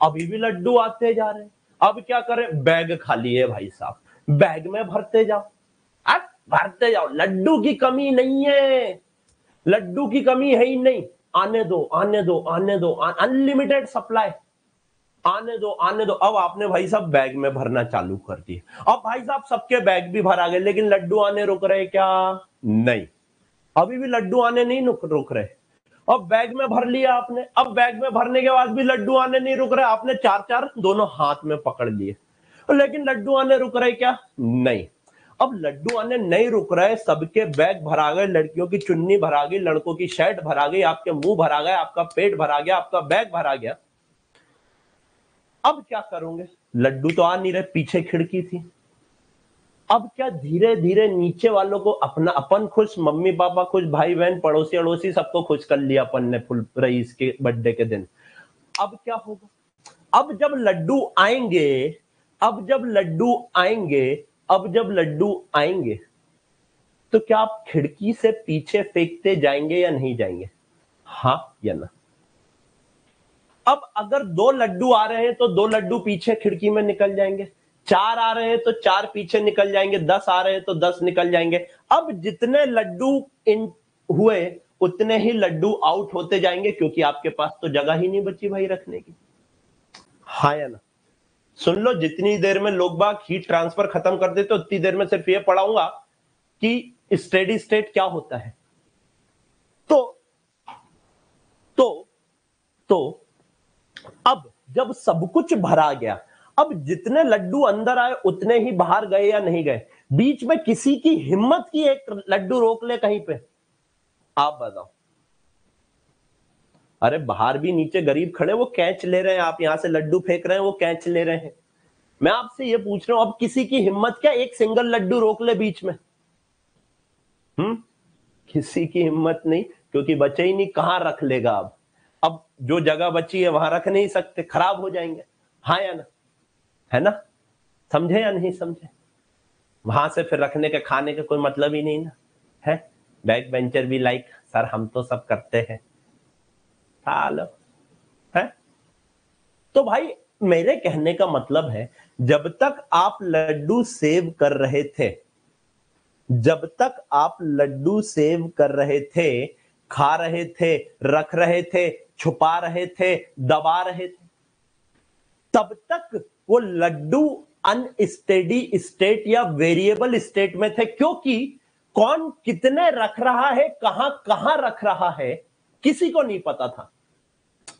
अभी भी लड्डू आते जा रहे हैं। अब क्या करें? बैग खाली है भाई साहब, बैग में भरते जाओ। अब भरते जाओ, लड्डू की कमी नहीं है, लड्डू की कमी है ही नहीं। आने दो, आने दो, आने दो, अनलिमिटेड सप्लाई, आने दो, आने दो। अब आपने भाई साहब बैग में भरना चालू कर दिया। अब भाई साहब सबके बैग भी भरा गए, लेकिन लड्डू आने रुक रहे क्या? नहीं, अभी भी लड्डू आने नहीं रुक रहे। अब बैग में भर लिया आपने, अब बैग में भरने के बाद भी लड्डू आने नहीं रुक रहे। आपने 4-4 दोनों हाथ में पकड़ लिए, लेकिन लड्डू आने रुक रहे क्या? नहीं। अब लड्डू आने नहीं रुक रहे, सबके बैग भरा गए, लड़कियों की चुन्नी भरा गई, लड़कों की शर्ट भरा गई, आपके मुंह भरा गया, आपका पेट भरा गया, आपका बैग भरा गया। अब क्या करोगे? लड्डू तो आ नहीं रहे, पीछे खिड़की थी। अब क्या, धीरे धीरे नीचे वालों को अपना, अपन खुश, मम्मी पापा खुश, भाई बहन पड़ोसी अड़ोसी सबको खुश कर लिया अपन ने फुल रईस के बर्थडे के दिन। अब क्या होगा? अब जब लड्डू आएंगे, अब जब लड्डू आएंगे, अब जब लड्डू आएंगे, तो क्या आप खिड़की से पीछे फेंकते जाएंगे या नहीं जाएंगे? हाँ या ना? अब अगर 2 लड्डू आ रहे हैं तो 2 लड्डू पीछे खिड़की में निकल जाएंगे, 4 आ रहे हैं तो 4 पीछे निकल जाएंगे, 10 आ रहे हैं तो 10 निकल जाएंगे। अब जितने लड्डू इन हुए उतने ही लड्डू आउट होते जाएंगे, क्योंकि आपके पास तो जगह ही नहीं बची भाई रखने की। हाँ या ना? सुन लो, जितनी देर में लोग बाग हीट ट्रांसफर खत्म कर देते उतनी देर में सिर्फ ये पढ़ाऊंगा कि स्टेडी स्टेट क्या होता है। तो अब जब सब कुछ भरा गया, अब जितने लड्डू अंदर आए उतने ही बाहर गए या नहीं गए? बीच में किसी की हिम्मत की एक लड्डू रोक ले कहीं पे? आप बताओ। अरे बाहर भी नीचे गरीब खड़े, वो कैच ले रहे हैं, आप यहां से लड्डू फेंक रहे हैं, वो कैच ले रहे हैं। मैं आपसे ये पूछ रहा हूं, अब किसी की हिम्मत क्या एक सिंगल लड्डू रोक ले बीच में? किसी की हिम्मत नहीं, क्योंकि बचे ही नहीं, कहां रख लेगा? अब जो जगह बची है वहां रख नहीं सकते, खराब हो जाएंगे। हाँ या ना? है ना? समझे या नहीं समझे? वहां से फिर रखने के खाने का कोई मतलब ही नहीं ना है। बैक बेंचर भी लाइक सर हम तो सब करते हैं, लो है। तो भाई मेरे कहने का मतलब है, जब तक आप लड्डू सेव कर रहे थे, जब तक आप लड्डू सेव कर रहे थे, खा रहे थे, रख रहे थे, छुपा रहे थे, दबा रहे थे, तब तक वो लड्डू अनस्टेडी स्टेट या वेरिएबल स्टेट में थे, क्योंकि कौन कितने रख रहा है, कहां कहां रख रहा है, किसी को नहीं पता था।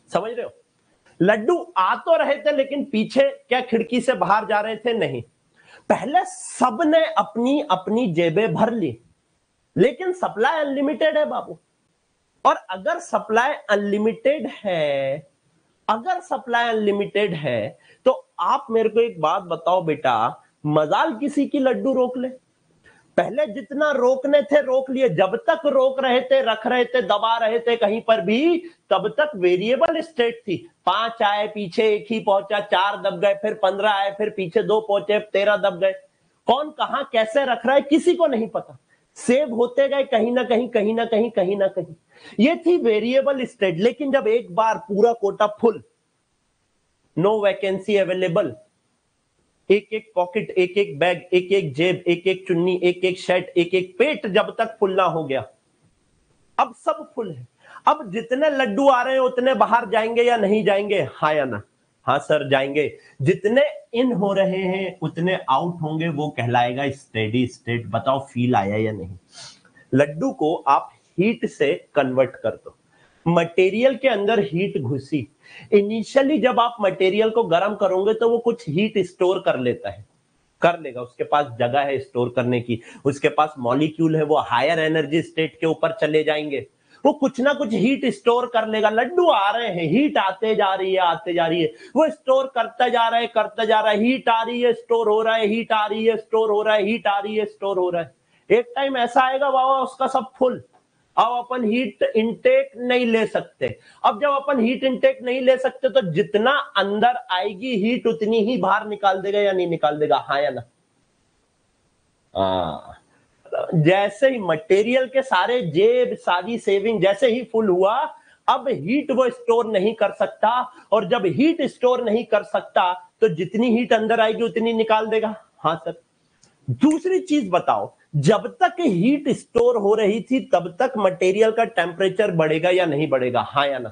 समझ रहे हो? लड्डू आ तो रहे थे, लेकिन पीछे क्या खिड़की से बाहर जा रहे थे? नहीं। पहले सबने अपनी अपनी जेबें भर ली, लेकिन सप्लाई अनलिमिटेड है बाबू। और अगर सप्लाई अनलिमिटेड है, अगर सप्लाई अनलिमिटेड है, तो आप मेरे को एक बात बताओ बेटा, मजाल किसी की लड्डू रोक ले? पहले जितना रोकने थे रोक लिए, जब तक रोक रहे थे, रख रहे थे, दबा रहे थे कहीं पर भी, तब तक वेरिएबल स्टेट थी। 5 आए, पीछे एक ही पहुंचा, 4 दब गए, फिर 15 आए, फिर पीछे 2 पहुंचे, 13 दब गए। कौन कहां कैसे रख रहा है किसी को नहीं पता, सेव होते गए कहीं ना कहीं, कहीं ना कहीं, कहीं ना कहीं। ये थी वेरिएबल स्टेट। लेकिन जब एक बार पूरा quota full, no vacancy available, एक एक पॉकेट, एक एक बैग, एक एक जेब, एक एक चुन्नी, एक एक शर्ट, एक एक पेट जब तक फुल ना हो गया, अब सब फुल है। अब जितने लड्डू आ रहे हैं उतने बाहर जाएंगे या नहीं जाएंगे? हाँ या ना? हाँ सर जाएंगे। जितने इन हो रहे हैं उतने आउट होंगे, वो कहलाएगा स्टेडी स्टेट। बताओ फील आया या नहीं? लड्डू को आप हीट से कन्वर्ट कर दो, मटेरियल के अंदर हीट घुसी। इनिशियली जब आप मटेरियल को गर्म करोगे तो वो कुछ हीट स्टोर कर लेता है, कर लेगा, उसके पास जगह है स्टोर करने की, उसके पास मॉलिक्यूल है, वो हायर एनर्जी स्टेट के ऊपर चले जाएंगे, वो कुछ ना कुछ हीट स्टोर कर लेगा। लड्डू आ रहे हैं, हीट आते जा रही है, आते जा रही है, वो स्टोर करता जा रहा है, करता जा रहा है, हीट आ रही है, स्टोर हो रहा है, हीट आ रही है, स्टोर हो रहा है, हीट आ रही है, स्टोर हो रहा है। एक टाइम ऐसा आएगा बाबा उसका सब फुल, अब अपन हीट इनटेक नहीं ले सकते। अब जब अपन हीट इनटेक नहीं ले सकते तो जितना अंदर आएगी हीट उतनी ही बाहर निकाल देगा या नहीं निकाल देगा? हाँ या ना? जैसे ही मटेरियल के सारे जेब, सारी सेविंग जैसे ही फुल हुआ, अब हीट वो स्टोर नहीं कर सकता, और जब हीट स्टोर नहीं कर सकता तो जितनी हीट अंदर आएगी उतनी निकाल देगा। हाँ सर। दूसरी चीज बताओ, जब तक हीट स्टोर हो रही थी तब तक मटेरियल का टेम्परेचर बढ़ेगा या नहीं बढ़ेगा? हाँ या ना?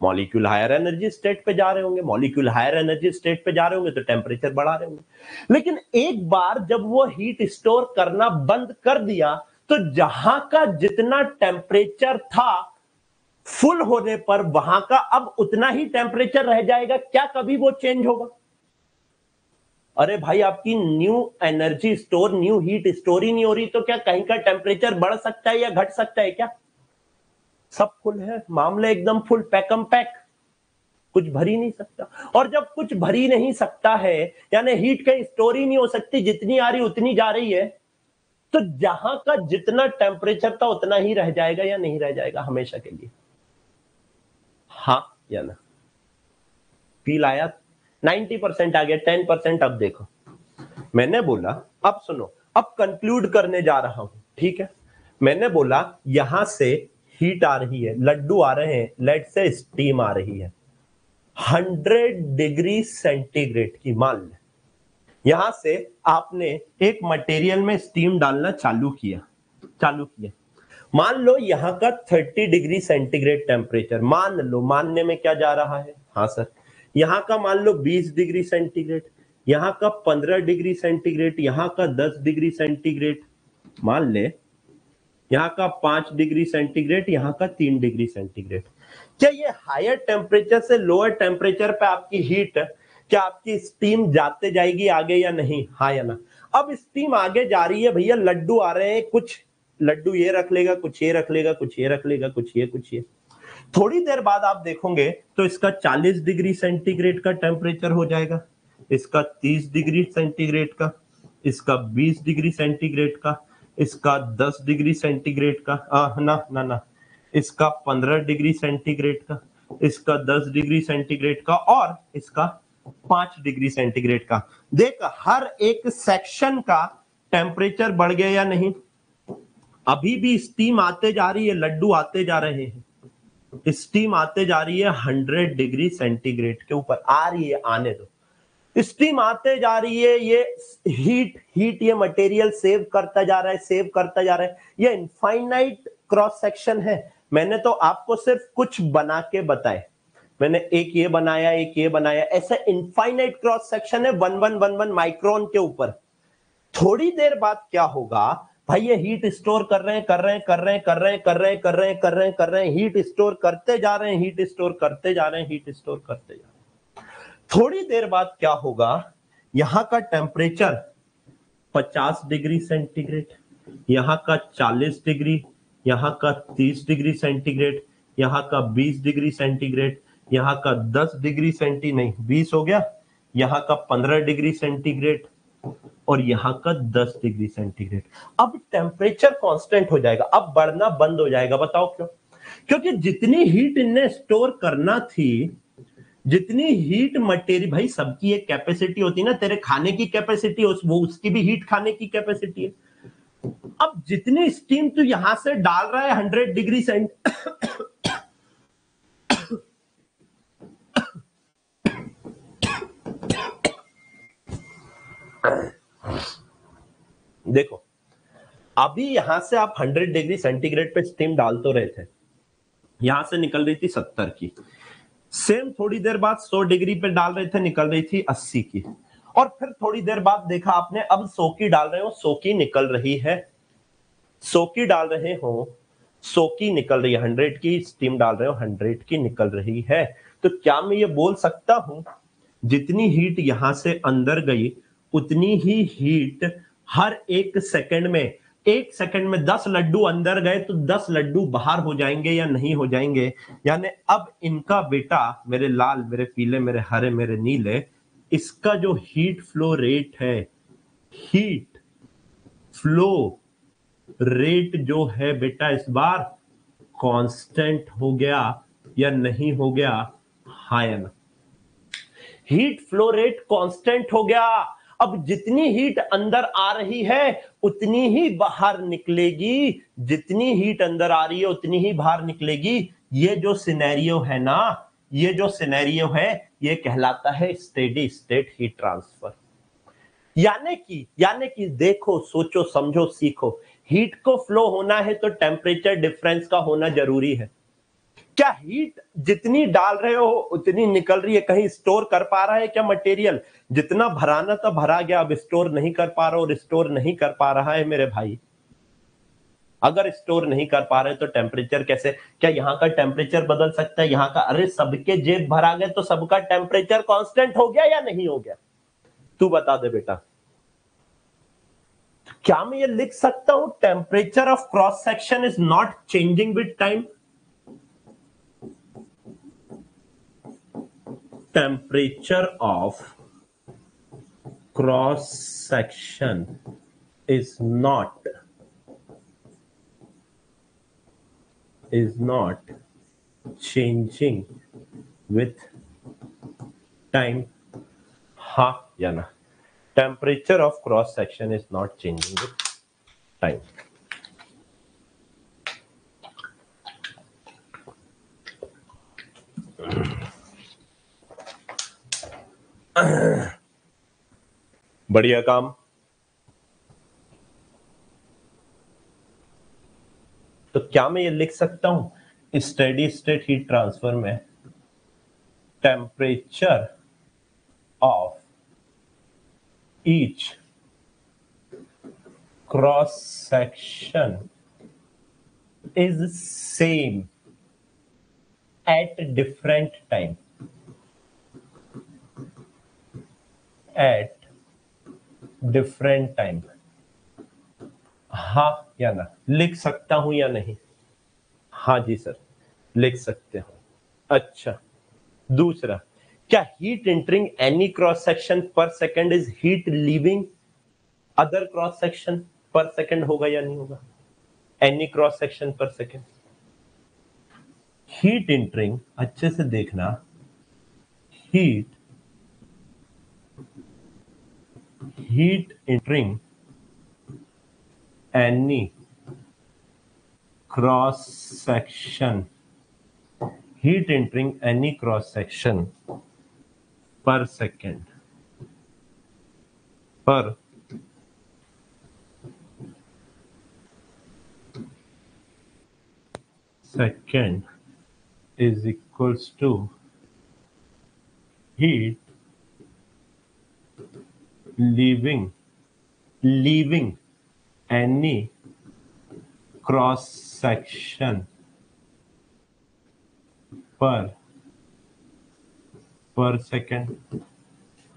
मॉलिक्यूल हायर एनर्जी स्टेट पे जा रहे होंगे, मॉलिक्यूल हायर एनर्जी स्टेट पे जा रहे होंगे तो टेम्परेचर बढ़ा रहे होंगे। लेकिन एक बार जब वो हीट स्टोर करना बंद कर दिया तो जहां का जितना टेम्परेचर था फुल होने पर, वहां का अब उतना ही टेम्परेचर रह जाएगा। क्या कभी वो चेंज होगा? अरे भाई आपकी new energy store, new heat store ही नहीं हो रही, तो क्या कहीं का टेम्परेचर बढ़ सकता है या घट सकता है क्या? सब फुल है, मामले एकदम फुल, पैकम पैक, कुछ भर ही नहीं सकता। और जब कुछ भर ही नहीं सकता है, यानी हीट कहीं स्टोर ही नहीं हो सकती, जितनी आ रही उतनी जा रही है, तो जहां का जितना टेम्परेचर था उतना ही रह जाएगा या नहीं रह जाएगा हमेशा के लिए? हाँ या ना? फील आया? 90% आ गया, 10% अब देखो। मैंने बोला, अब सुनो, अब कंक्लूड करने जा रहा हूं, ठीक है? मैंने बोला यहां से हीट आ रही है, लड्डू आ रहे हैं, लेट से स्टीम आ रही है 100 डिग्री सेंटीग्रेड की, मान ले। यहां से आपने एक मटेरियल में स्टीम डालना चालू किया, मान लो यहां का 30 डिग्री सेंटीग्रेड टेम्परेचर, मान लो, मानने में क्या जा रहा है, हाँ सर, यहां का मान लो 20 डिग्री सेंटीग्रेड, यहां का 15 डिग्री सेंटीग्रेड, यहां का 10 डिग्री सेंटीग्रेड, मान ले यहां का 5 डिग्री सेंटीग्रेड, यहां का 3 डिग्री सेंटीग्रेड। क्या ये हायर टेम्परेचर से लोअर टेम्परेचर पे आपकी हीट, क्या आपकी स्टीम जाते जाएगी आगे या नहीं, हाँ या ना? अब स्टीम आगे जा रही है भैया, लड्डू आ रहे हैं, कुछ लड्डू ये रख लेगा, कुछ ये रख लेगा, कुछ ये रख लेगा, कुछ ये। थोड़ी देर बाद आप देखोगे तो इसका 40 डिग्री सेंटीग्रेड का टेम्परेचर हो जाएगा, इसका 30 डिग्री सेंटीग्रेड का, इसका 20 डिग्री सेंटीग्रेड का, इसका 10 डिग्री सेंटीग्रेड का, ना, इसका 15 डिग्री सेंटीग्रेड का, इसका 10 डिग्री सेंटीग्रेड का, और इसका 5 डिग्री सेंटीग्रेड का। देख, हर एक सेक्शन का टेम्परेचर बढ़ गया या नहीं? अभी भी स्टीम आते जा रही है, लड्डू आते जा रहे हैं, स्टीम आते जा रही है 100 डिग्री सेंटीग्रेड के ऊपर आ रही है, आने दो, स्टीम आते जा रही है, ये हीट ये मटेरियल सेव करता जा रहा है, सेव करता जा रहा है, ये इनफाइनाइट क्रॉस सेक्शन है। मैंने तो आपको सिर्फ कुछ बना के बताए, मैंने एक ये बनाया, एक ये बनाया, ऐसा इनफाइनाइट क्रॉस सेक्शन है 1111 माइक्रोन के ऊपर। थोड़ी देर बाद क्या होगा भाई, ये हीट स्टोर कर रहे हैं, हीट स्टोर करते जा रहे हैं, हीट स्टोर करते जा रहे हैं, हीट स्टोर करते जा रहे हैं। थोड़ी देर बाद क्या होगा, यहां का टेम्परेचर 50 डिग्री सेंटीग्रेड, यहां का 40 डिग्री, यहां का 30 डिग्री सेंटीग्रेड, यहां का 20 डिग्री सेंटीग्रेड, यहां का 10 डिग्री नहीं 20 हो गया, यहां का 15 डिग्री सेंटीग्रेड, और यहां का 10 डिग्री सेंटीग्रेड। अब टेम्परेचर कांस्टेंट हो जाएगा, अब बढ़ना बंद हो जाएगा। बताओ क्यों? क्योंकि जितनी हीट इनने स्टोर करना थी, जितनी हीट मटेरियल, भाई सबकी एक कैपेसिटी होती है ना, तेरे खाने की कैपेसिटी, वो उसकी भी हीट खाने की कैपेसिटी है। अब जितनी स्टीम तू यहां से डाल रहा है 100 डिग्री सेंट देखो, अभी यहां से आप 100 डिग्री सेंटीग्रेड पे स्टीम डाल तो रहे थे, यहां से निकल रही थी 70 की, सेम थोड़ी देर बाद 100 डिग्री पे डाल रहे थे, निकल रही थी 80 की, और फिर थोड़ी देर बाद देखा आपने, अब 100 की डाल रहे हो, 100 की निकल रही है, 100 की डाल रहे हो, 100 की निकल रही है, 100 की स्टीम डाल रहे हो, 100 की निकल रही है। तो क्या मैं ये बोल सकता हूं, जितनी हीट यहां से अंदर गई, उतनी ही हीट हर एक सेकंड में, एक सेकंड में 10 लड्डू अंदर गए तो 10 लड्डू बाहर हो जाएंगे या नहीं हो जाएंगे? यानी अब इनका बेटा, मेरे लाल, मेरे पीले, मेरे हरे, मेरे नीले, इसका जो हीट फ्लो रेट है, हीट फ्लो रेट जो है बेटा, इस बार कांस्टेंट हो गया या नहीं हो गया, हाँ या ना? हीट फ्लो रेट कांस्टेंट हो गया। अब जितनी हीट अंदर आ रही है उतनी ही बाहर निकलेगी, जितनी हीट अंदर आ रही है उतनी ही बाहर निकलेगी। ये जो सिनेरियो है ना, ये जो सिनेरियो है, ये कहलाता है स्टेडी स्टेट हीट ट्रांसफर। यानी कि देखो, सोचो, समझो, सीखो, हीट को फ्लो होना है तो टेम्परेचर डिफरेंस का होना जरूरी है। क्या हीट जितनी डाल रहे हो उतनी निकल रही है? कहीं स्टोर कर पा रहा है क्या मटेरियल? जितना भराना था भरा गया, अब स्टोर नहीं कर पा रहा, और स्टोर नहीं कर पा रहा है मेरे भाई। अगर स्टोर नहीं कर पा रहे तो टेम्परेचर कैसे? क्या यहां का टेम्परेचर बदल सकता है? यहां का, अरे सबके जेब भरा गए तो सबका टेम्परेचर कांस्टेंट हो गया या नहीं हो गया? तू बता दे बेटा। क्या मैं ये लिख सकता हूं, temperature of cross section is not changing with time? Temperature of cross section is not changing with time, हाँ या ना? Temperature of cross section is not changing with time. बढ़िया काम। तो क्या मैं ये लिख सकता हूं स्टेडी स्टेट हीट ट्रांसफर में temperature of each cross section is same at different time at different time हाँ या ना लिख सकता हूं या नहीं? हाँ जी सर लिख सकते हो। अच्छा दूसरा, क्या heat entering any cross section पर second is heat leaving other cross section पर सेकंड होगा या नहीं होगा? एनी क्रॉस सेक्शन पर सेकंड हीट एंटरिंग, अच्छे से देखना, heat entering any cross section, heat entering any cross section per second is equals to heat leaving any cross section per second।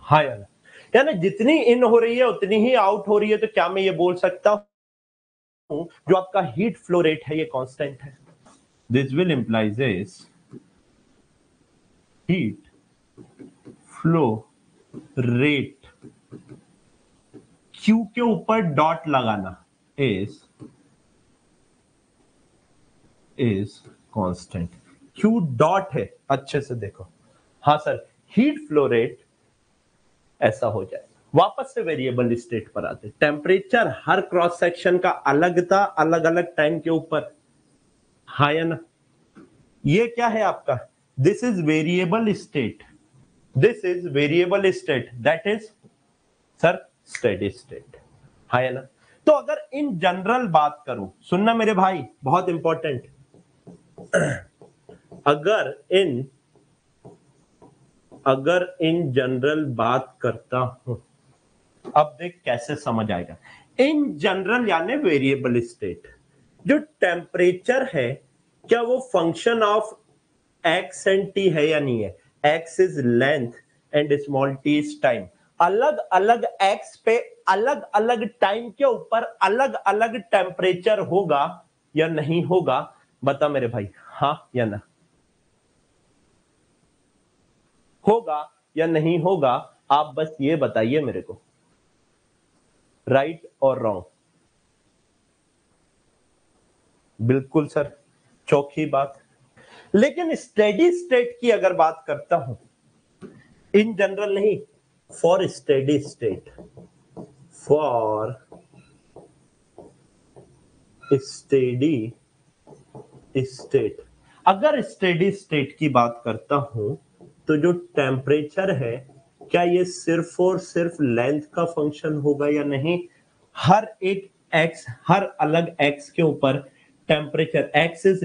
हाँ यानी जितनी इन हो रही है उतनी ही आउट हो रही है, तो क्या मैं ये बोल सकता हूं जो आपका हीट फ्लो रेट है ये कांस्टेंट है? This will implies is heat flow rate Q के ऊपर डॉट लगाना इज कांस्टेंट। Q डॉट है, अच्छे से देखो। हाँ सर हीट फ्लो रेट ऐसा हो जाए। वापस से वेरिएबल स्टेट पर आते, टेम्परेचर हर क्रॉस सेक्शन का अलग था, अलग अलग टाइम के ऊपर। हाँ या ना? ये क्या है आपका? This is variable state, this is variable state, that is sir steady state. हाँ या ना? तो अगर इन जनरल बात करूं, सुनना मेरे भाई बहुत इंपॉर्टेंट, अगर इन जनरल बात करता हूं, अब देख कैसे समझ आएगा। इन जनरल यानी वेरिएबल स्टेट, जो टेम्परेचर है क्या वो function of x and T है या नहीं है? X is length and small T is time. अलग अलग एक्स पे अलग अलग टाइम के ऊपर अलग अलग टेम्परेचर होगा या नहीं होगा? बता मेरे भाई, हाँ या ना? होगा या नहीं होगा? आप बस ये बताइए मेरे को, राइट और रॉन्ग। बिल्कुल सर चौखी बात। लेकिन स्टेडी स्टेट की अगर बात करता हूं, इन जनरल नहीं, for steady state, for steady state, अगर स्टेडी स्टेट की बात करता हूं तो जो टेम्परेचर है क्या ये सिर्फ और सिर्फ लेंथ का फंक्शन होगा या नहीं? हर एक एक्स, हर अलग एक्स के ऊपर टेम्परेचर, एक्स इज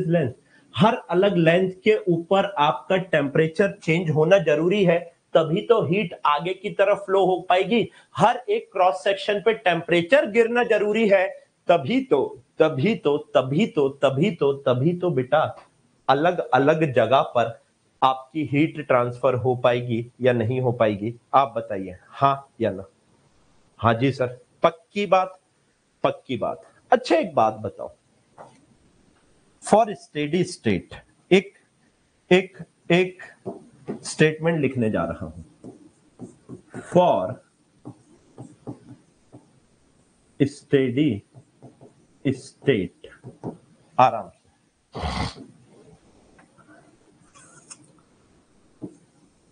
लेंथ, हर अलग लेंथ के ऊपर आपका टेम्परेचर चेंज होना जरूरी है, तभी तो हीट आगे की तरफ फ्लो हो पाएगी। हर एक क्रॉस सेक्शन पे टेम्परेचर गिरना जरूरी है, तभी तो बेटा अलग अलग जगह पर आपकी हीट ट्रांसफर हो पाएगी या नहीं हो पाएगी? आप बताइए हाँ या ना? हाँ जी सर पक्की बात, पक्की बात। अच्छा एक बात बताओ, फॉर स्टेडी स्टेट एक एक एक स्टेटमेंट लिखने जा रहा हूं, फॉर स्टेडी स्टेट, आराम से,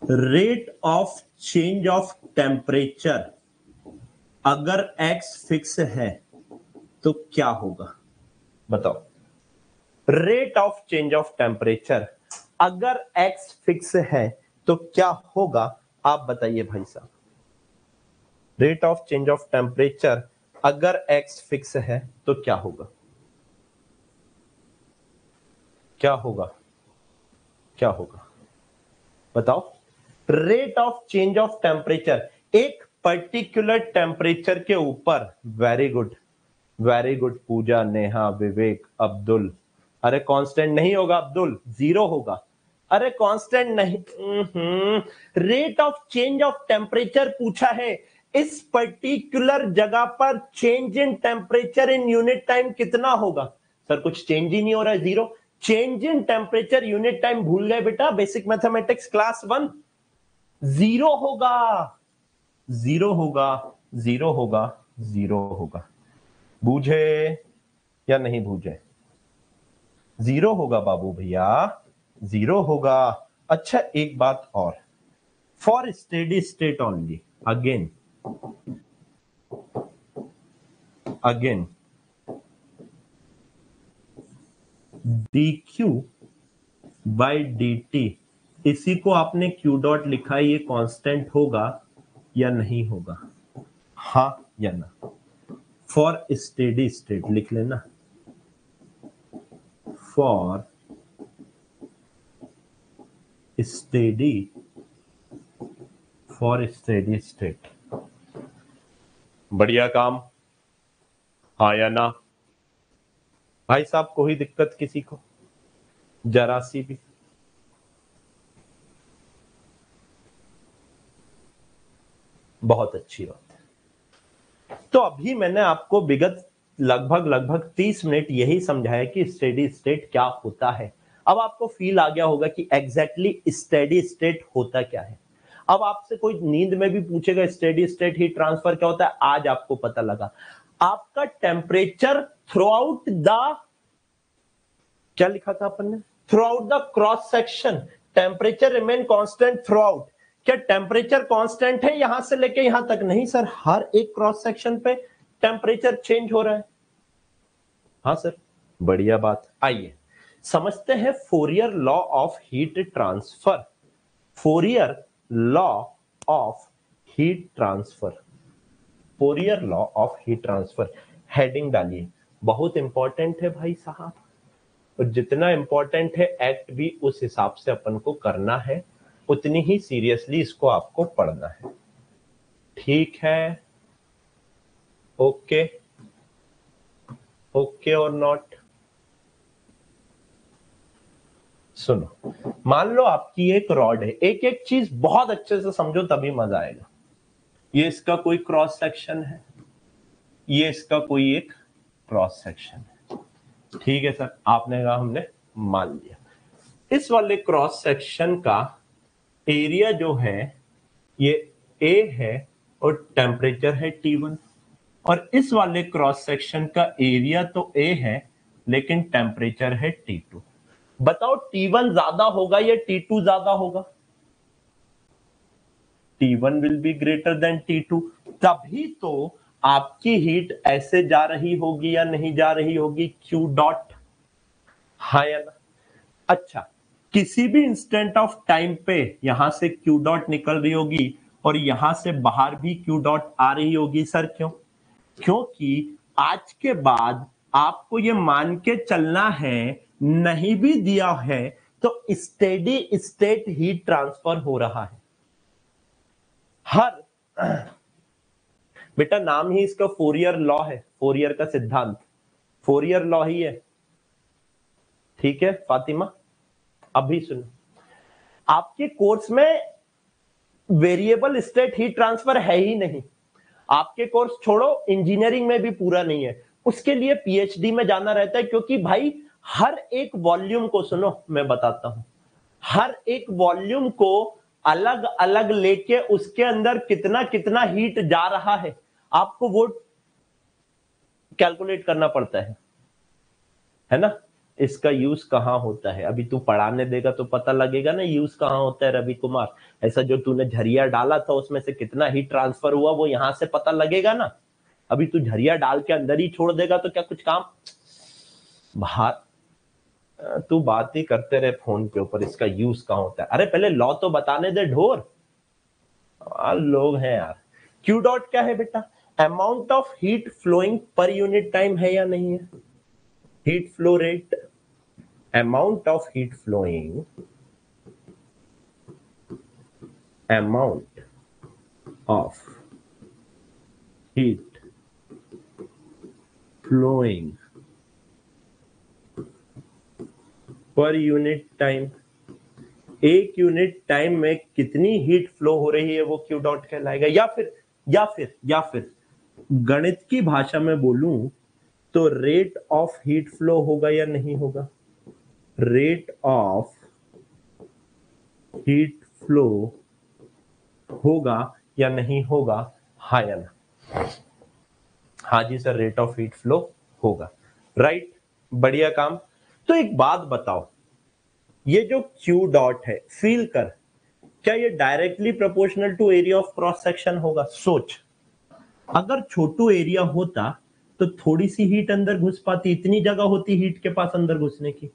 rate of change of temperature अगर x फिक्स है तो क्या होगा? बताओ, rate of change of temperature अगर x फिक्स है तो क्या होगा? आप बताइए भाई साहब, rate of change of temperature अगर x फिक्स है तो क्या होगा? क्या होगा, क्या होगा बताओ? Rate of change of temperature, एक पर्टिकुलर टेम्परेचर के ऊपर। वेरी गुड, वेरी गुड पूजा, नेहा, विवेक, अब्दुल। अरे कांस्टेंट नहीं होगा अब्दुल, जीरो होगा। अरे कांस्टेंट नहीं, rate of change of temperature पूछा है। इस पर्टिकुलर जगह पर change in temperature in unit time कितना होगा? सर कुछ चेंज ही नहीं हो रहा है, zero. Change in temperature unit time भूल गए बेटा, बेसिक मैथमेटिक्स क्लास 1? जीरो होगा, जीरो होगा, जीरो होगा, जीरो होगा। बूझे या नहीं बूझे? जीरो होगा बाबू भैया, जीरो होगा। अच्छा एक बात और, for steady state only, again again dq by dt, इसी को आपने q डॉट लिखा है, ये कांस्टेंट होगा या नहीं होगा? हाँ या ना? फॉर स्टेडी स्टेट लिख लेना, for steady, for steady state. बढ़िया काम, हाँ या ना? भाई साहब कोई दिक्कत किसी को जरा सी भी? बहुत अच्छी बात है। तो अभी मैंने आपको विगत लगभग 30 मिनट यही समझाया कि स्टेडी स्टेट क्या होता है। अब आपको फील आ गया होगा कि एग्जैक्टली स्टेडी स्टेट होता क्या है। अब आपसे कोई नींद में भी पूछेगा स्टेडी स्टेट हीट ट्रांसफर क्या होता है, आज आपको पता लगा। आपका टेम्परेचर थ्रू आउट द, क्या लिखा था अपन ने, through out the cross section temperature remain constant through out. क्या टेम्परेचर कांस्टेंट है यहां से लेके यहां तक? नहीं सर, हर एक क्रॉस सेक्शन पे टेम्परेचर चेंज हो रहा है। हाँ सर, बढ़िया बात। आइए समझते हैं Fourier law of heat transfer. Fourier law of heat transfer, Fourier law of heat transfer. Heading डालिए, बहुत इंपॉर्टेंट है भाई साहब, और जितना इंपॉर्टेंट है एक्ट भी उस हिसाब से अपन को करना है, उतनी ही सीरियसली इसको आपको पढ़ना है। ठीक है? ओके, ओके और नॉट? सुनो, मान लो आपकी एक रॉड है, एक एक चीज बहुत अच्छे से समझो तभी मजा आएगा। ये इसका कोई क्रॉस सेक्शन है, ये इसका कोई एक क्रॉस सेक्शन है। ठीक है सर, आपने कहा, हमने मान लिया। इस वाले क्रॉस सेक्शन का एरिया जो है ये A है और टेम्परेचर है T1, और इस वाले क्रॉस सेक्शन का एरिया तो A है लेकिन टेम्परेचर है T2। बताओ T1 ज्यादा होगा या T2 ज्यादा होगा? T1 will be greater than T2, तभी तो आपकी हीट ऐसे जा रही होगी या नहीं जा रही होगी, Q डॉट, हाँ या ना? अच्छा, किसी भी इंस्टेंट ऑफ टाइम पे यहां से Q डॉट निकल रही होगी और यहां से बाहर भी Q डॉट आ रही होगी। सर क्यों? क्योंकि आज के बाद आपको ये मान के चलना है, नहीं भी दिया है तो स्टेडी स्टेट हीट ट्रांसफर हो रहा है। हर बेटा नाम ही इसका फोरियर लॉ है, फोरियर का सिद्धांत, फोरियर लॉ ही है। ठीक है फातिमा? अभी सुनो, आपके कोर्स में वेरिएबल स्टेट हीट ट्रांसफर है ही नहीं। आपके कोर्स छोड़ो, इंजीनियरिंग में भी पूरा नहीं है, उसके लिए पीएचडी में जाना रहता है। क्योंकि भाई हर एक वॉल्यूम को, सुनो मैं बताता हूं, हर एक वॉल्यूम को अलग अलग लेके उसके अंदर कितना कितना हीट जा रहा है आपको वो कैलकुलेट करना पड़ता है ना? इसका यूज कहां होता है अभी तू पढ़ाने देगा तो पता लगेगा ना यूज कहां होता है रवि कुमार। ऐसा जो तूने झरिया डाला था उसमें से कितना हीट ट्रांसफर हुआ वो यहां से पता लगेगा ना। अभी तू झरिया डाल के अंदर ही छोड़ देगा तो क्या कुछ काम बाहर? तू बात ही करते रहे फोन के ऊपर, इसका यूज कहां होता है। अरे पहले लॉ तो बताने दे ढोर, लोग हैं यार। क्यू डॉट क्या है बेटा? Amount of heat flowing per unit time है या नहीं है? Heat flow rate, amount of heat flowing, amount of heat flowing per unit time, एक यूनिट टाइम में कितनी हीट फ्लो हो रही है वो क्यू डॉट कहलाएगा। या फिर गणित की भाषा में बोलूं तो रेट ऑफ हीट फ्लो होगा या नहीं होगा, रेट ऑफ हीट फ्लो होगा या नहीं होगा, हाँ या ना? हाँ जी sir, rate of heat flow होगा, राइट, बढ़िया काम। तो एक बात बताओ, ये जो क्यू डॉट है, फील कर, क्या ये directly proportional to area of cross section होगा? सोच, अगर छोटू एरिया होता तो थोड़ी सी हीट अंदर घुस पाती, इतनी जगह होती हीट के पास अंदर घुसने की।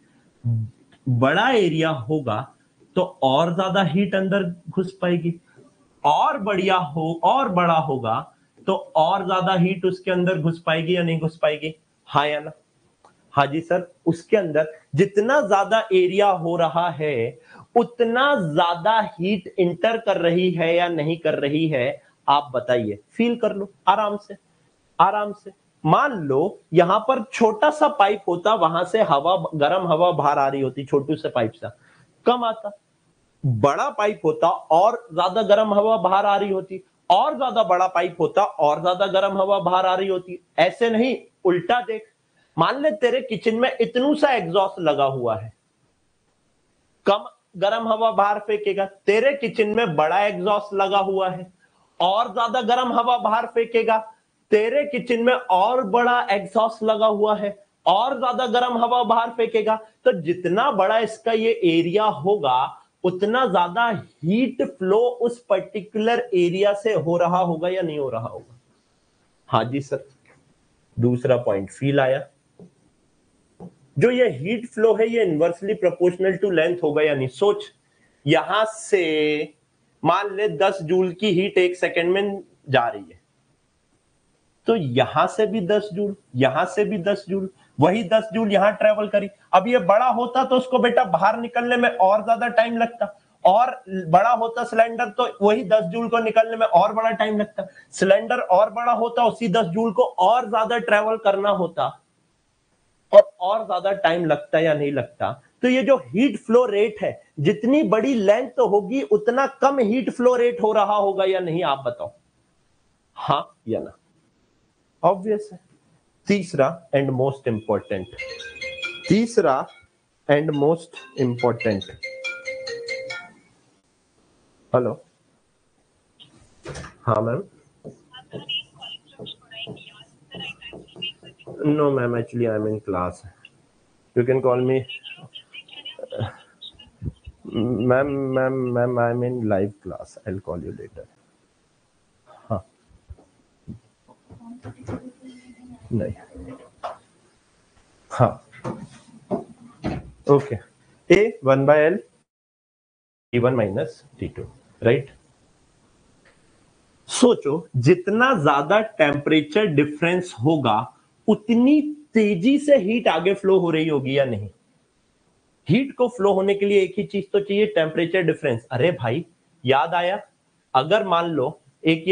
बड़ा एरिया होगा तो और ज्यादा हीट अंदर घुस पाएगी, और बढ़िया हो और बड़ा होगा तो और ज्यादा हीट उसके अंदर घुस पाएगी या नहीं घुस पाएगी, हाँ या ना? हाँ जी सर, उसके अंदर जितना ज्यादा एरिया हो रहा है उतना ज्यादा हीट इंटर कर रही है या नहीं कर रही है, आप बताइए, फील कर लो आराम से, आराम से। मान लो यहां पर छोटा सा पाइप होता, वहां से हवा, गर्म हवा बाहर आ रही होती, छोटू से पाइप से कम आता। बड़ा पाइप होता और ज्यादा गर्म हवा बाहर आ रही होती, और ज्यादा बड़ा पाइप होता और ज्यादा गर्म हवा बाहर आ रही होती। ऐसे नहीं, उल्टा देख, मान ले तेरे किचन में इतनू सा एग्जॉस्ट लगा हुआ है, कम गर्म हवा बाहर फेंकेगा। तेरे किचन में बड़ा एग्जॉस्ट लगा हुआ है और ज्यादा गर्म हवा बाहर फेंकेगा। तेरे किचन में और बड़ा एग्जॉस्ट लगा हुआ है और ज्यादा गर्म हवा बाहर फेंकेगा। तो जितना बड़ा इसका ये एरिया होगा उतना ज्यादा हीट फ्लो उस पर्टिकुलर एरिया से हो रहा होगा या नहीं हो रहा होगा? हाँ जी सर, दूसरा पॉइंट फील आया। जो ये हीट फ्लो है ये इनवर्सली प्रोपोर्शनल टू लेंथ होगा या नहीं? सोच, यहां से मान ले 10 जूल की हीट एक सेकंड में जा रही है, तो यहां से भी 10 जूल, यहां से भी 10 जूल, वही 10 जूल यहां ट्रेवल करी। अब ये बड़ा होता तो उसको बेटा बाहर निकलने में और ज्यादा टाइम लगता, और बड़ा होता सिलेंडर तो वही 10 जूल को निकलने में और बड़ा टाइम लगता। सिलेंडर और बड़ा होता, उसी 10 जूल को और ज्यादा ट्रेवल करना होता और ज्यादा टाइम लगता या नहीं लगता? तो ये जो हीट फ्लो रेट है, जितनी बड़ी लेंथ तो होगी उतना कम हीट फ्लो रेट हो रहा होगा या नहीं, आप बताओ, हाँ या ना? ऑब्वियस है। तीसरा एंड मोस्ट इंपॉर्टेंट, तीसरा एंड मोस्ट इंपॉर्टेंट, हेलो, हाँ ma'am, no ma'am, actually I am in class, you can call me ma'am, I am in live class, I will call you later. हाँ, नहीं, हाँ, okay, ए 1/L T1 minus T2, right. सोचो, जितना ज्यादा temperature difference होगा उतनी तेजी से हीट आगे फ्लो हो रही होगी या नहीं? हीट को फ्लो होने के लिए एक ही चीज तो चाहिए, टेम्परेचर डिफरेंस। अरे भाई, याद आया, अगर मान लो एक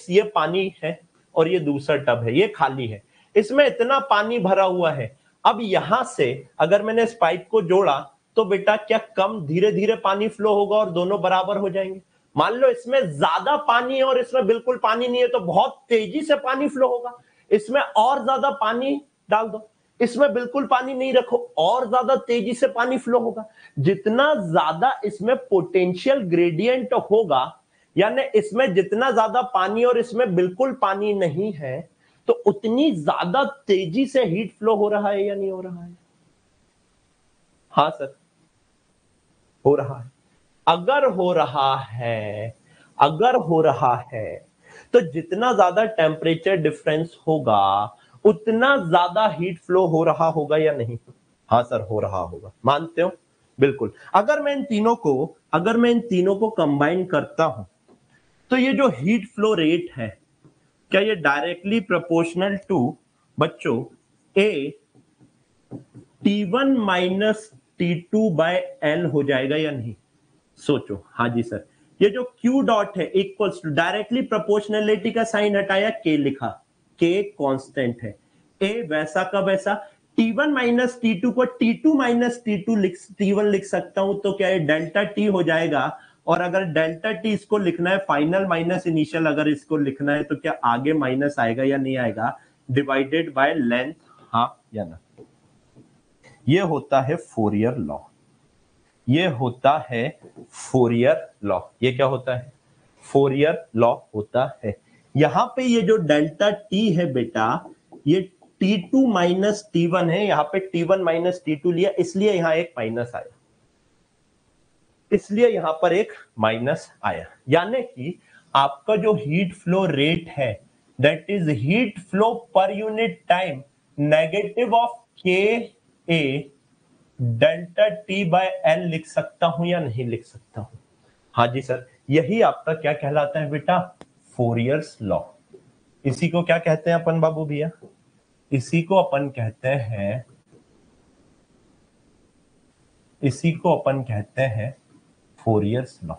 ये पानी है और ये दूसरा टब है, ये खाली है, इसमें इतना पानी भरा हुआ है। अब यहां से अगर मैंने इस पाइप को जोड़ा तो बेटा क्या कम धीरे धीरे पानी फ्लो होगा और दोनों बराबर हो जाएंगे? मान लो इसमें ज्यादा पानी है और इसमें बिल्कुल पानी नहीं है तो बहुत तेजी से पानी फ्लो होगा। इसमें और ज्यादा पानी डाल दो, इसमें बिल्कुल पानी नहीं रखो, और ज्यादा तेजी से पानी फ्लो होगा। जितना ज्यादा इसमें पोटेंशियल ग्रेडियंट होगा, यानी इसमें जितना ज्यादा पानी और इसमें बिल्कुल पानी नहीं है, तो उतनी ज्यादा तेजी से हीट फ्लो हो रहा है या नहीं हो रहा है? हाँ सर, हो रहा है। अगर हो रहा है, अगर हो रहा है तो जितना ज्यादा टेम्परेचर डिफरेंस होगा उतना ज्यादा हीट फ्लो हो रहा होगा या नहीं? हाँ सर, हो रहा होगा, मानते हो? बिल्कुल। अगर मैं इन तीनों को कंबाइन करता हूं तो ये जो हीट फ्लो रेट है, क्या ये डायरेक्टली प्रोपोर्शनल टू बच्चों ए T1 minus T2 bye L हो जाएगा या नहीं? सोचो। हाँ जी सर, ये जो Q डॉट है इक्वल्स टू, डायरेक्टली प्रोपोर्शनलिटी का साइन हटाया, K लिखा, K कांस्टेंट है, A वैसा का वैसा, T1 माइनस T2 को T2 माइनस T1 लिख सकता हूं, तो क्या है डेल्टा T हो जाएगा। और अगर डेल्टा T इसको लिखना है फाइनल माइनस इनिशियल, अगर इसको लिखना है तो क्या आगे माइनस आएगा या नहीं आएगा, डिवाइडेड बाय लेंथ, हाँ या ना। ये होता है फोरियर लॉ, ये होता है फोरियर लॉ। ये क्या होता है? फोरियर लॉ होता है। यहां पे ये जो डेल्टा टी है बेटा, ये T2 माइनस T1 है, यहां पे T1 माइनस T2 लिया, इसलिए यहां एक माइनस आया, इसलिए यहां पर एक माइनस आया। यानी कि आपका जो हीट फ्लो रेट है, दैट इज हीट फ्लो पर यूनिट टाइम नेगेटिव ऑफ के ए डेल्टा टी बाय एल लिख सकता हूं या नहीं लिख सकता हूं? हाँ जी सर, यही आपका क्या कहलाता है बेटा? फोरियर्स लॉ। इसी को क्या कहते हैं अपन बाबू भैया? इसी को अपन कहते हैं, इसी को अपन कहते हैं फोरियर्स लॉ।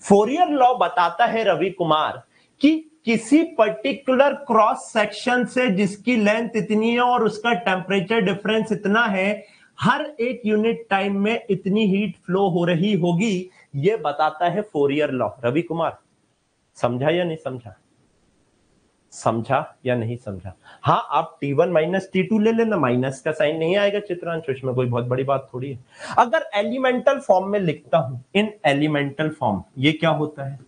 फोरियर लॉ बताता है रवि कुमार कि किसी पर्टिकुलर क्रॉस सेक्शन से जिसकी लेंथ इतनी है और उसका टेम्परेचर डिफरेंस इतना है, हर एक यूनिट टाइम में इतनी हीट फ्लो हो रही होगी, ये बताता है फोरियर लॉ। रवि कुमार समझा या नहीं समझा? समझा या नहीं समझा? हाँ, आप T1 माइनस T2 ले लेना, माइनस का साइन नहीं आएगा चित्रांश, उसमें कोई बहुत बड़ी बात थोड़ी है। अगर एलिमेंटल फॉर्म में लिखता हूं, इन एलिमेंटल फॉर्म, ये क्या होता है?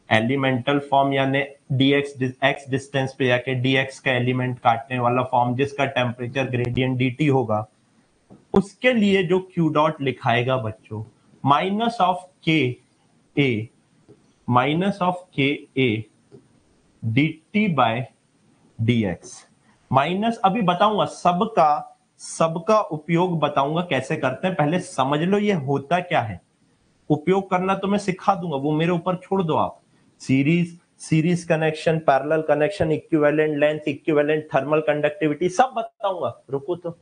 एलिमेंटल फॉर्म यानी dx x डिस्टेंस पे जाके dx का एलिमेंट काटने वाला फॉर्म, जिसका टेम्परेचर ग्रेडियंट dt होगा, उसके लिए जो q डॉट लिखाएगा बच्चों, minus of k a, minus of के ए dt बाय dx, माइनस, अभी बताऊंगा सबका उपयोग बताऊंगा कैसे करते हैं, पहले समझ लो ये होता क्या है। उपयोग करना तो मैं सिखा दूंगा, वो मेरे ऊपर छोड़ दो आप। Series connection, parallel connection, equivalent length, equivalent thermal conductivity, सब बताऊंगा, रुको तो।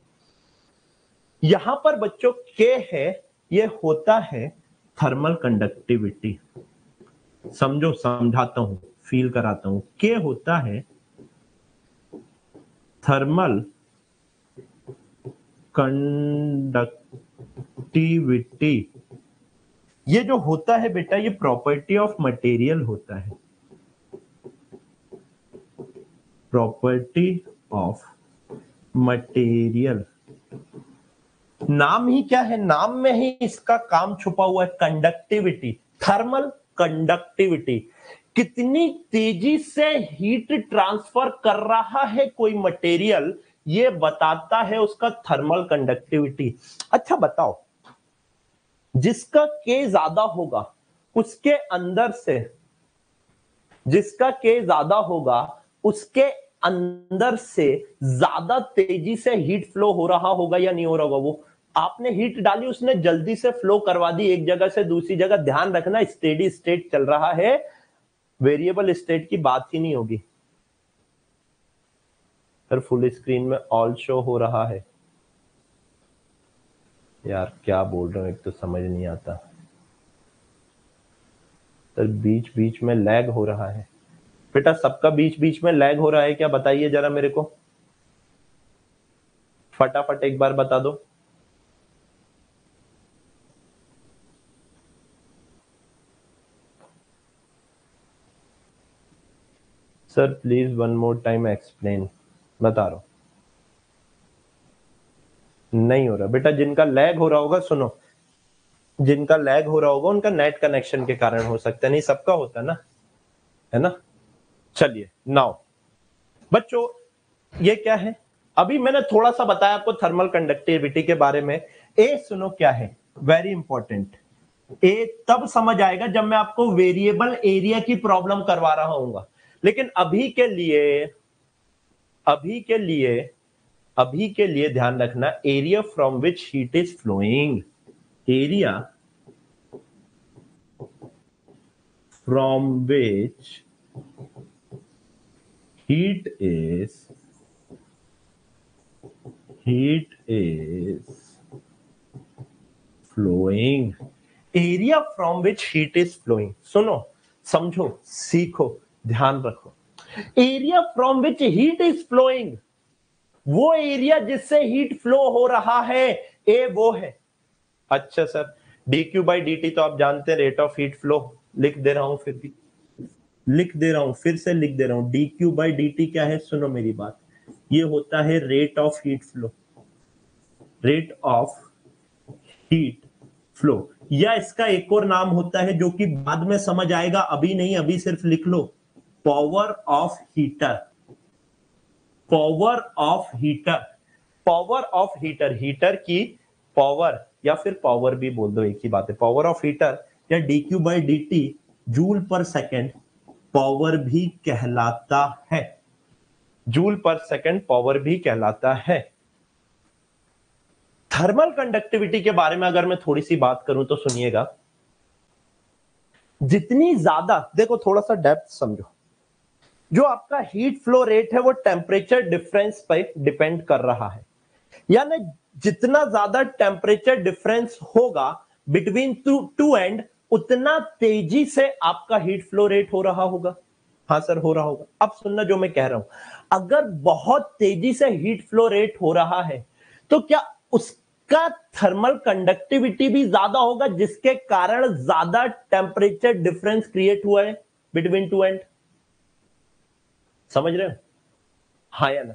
यहां पर बच्चों के है, ये होता है थर्मल कंडक्टिविटी। समझो, समझाता हूं, फील कराता हूं। के होता है थर्मल कंडक्टिविटी। ये जो होता है बेटा, ये प्रॉपर्टी ऑफ मटेरियल होता है, प्रॉपर्टी ऑफ मटेरियल। नाम ही क्या है, नाम में ही इसका काम छुपा हुआ है, कंडक्टिविटी, थर्मल कंडक्टिविटी। कितनी तेजी से हीट ट्रांसफर कर रहा है कोई मटेरियल, ये बताता है उसका थर्मल कंडक्टिविटी। अच्छा बताओ, जिसका के ज्यादा होगा उसके अंदर से, जिसका के ज्यादा होगा उसके अंदर से ज्यादा तेजी से हीट फ्लो हो रहा होगा या नहीं हो रहा होगा? वो आपने हीट डाली, उसने जल्दी से फ्लो करवा दी एक जगह से दूसरी जगह। ध्यान रखना, स्टेडी स्टेट चल रहा है, वेरिएबल स्टेट की बात ही नहीं होगी। फिर फुल स्क्रीन में ऑल शो हो रहा है। यार क्या बोल रहा हूं, एक तो समझ नहीं आता, तो बीच बीच में लैग हो रहा है। बेटा सबका बीच बीच में लैग हो रहा है क्या? बताइए जरा मेरे को, फटाफट एक बार बता दो। Sir please one more time explain, बता रहा हूं। नहीं हो रहा बेटा, जिनका लैग हो रहा होगा, सुनो, जिनका लैग हो रहा होगा उनका नेट कनेक्शन के कारण हो सकता है, नहीं सबका होता ना, है ना। चलिए नाउ बच्चों, ये क्या है? अभी मैंने थोड़ा सा बताया आपको थर्मल कंडक्टिविटी के बारे में। ए सुनो क्या है, वेरी इंपॉर्टेंट। ए तब समझ आएगा जब मैं आपको वेरिएबल एरिया की प्रॉब्लम करवा रहा हूंगा, लेकिन अभी के लिए अभी के लिए ध्यान रखना, area from which heat is flowing, area from which heat is heat is flowing, area from which heat is flowing. सुनो, समझो, सीखो, ध्यान रखो. Area from which heat is flowing, वो एरिया जिससे हीट फ्लो हो रहा है, ए वो है. अच्छा सर, dq बाई dt तो आप जानते हैं, रेट ऑफ हीट फ्लो. लिख दे रहा हूं, फिर भी लिख दे रहा हूं, फिर से लिख दे रहा हूं. dq बाई dt क्या है? सुनो मेरी बात, ये होता है rate of heat flow. Rate of heat flow, या इसका एक और नाम होता है जो कि बाद में समझ आएगा, अभी नहीं, अभी सिर्फ लिख लो, power of heater. Power of heater, power of heater, heater की पावर, या फिर पावर भी बोल दो, एक ही बात है. पावर ऑफ हीटर या dq बाई dt, जूल पर सेकेंड पावर भी कहलाता है. जूल पर सेकेंड पावर भी कहलाता है. थर्मल कंडक्टिविटी के बारे में अगर मैं थोड़ी सी बात करूं तो सुनिएगा. जितनी ज्यादा, देखो थोड़ा सा डेप्थ समझो, जो आपका हीट फ्लो रेट है वो टेम्परेचर डिफरेंस पे डिपेंड कर रहा है. यानी जितना ज्यादा टेम्परेचर डिफरेंस होगा बिटवीन टू एंड, उतना तेजी से आपका हीट फ्लो रेट हो रहा होगा. हाँ सर, हो रहा होगा. अब सुनना जो मैं कह रहा हूं, अगर बहुत तेजी से हीट फ्लो रेट हो रहा है तो क्या उसका थर्मल कंडक्टिविटी भी ज्यादा होगा, जिसके कारण ज्यादा टेम्परेचर डिफरेंस क्रिएट हुआ है बिटवीन टू एंड. समझ रहे हो? हाँ या ना?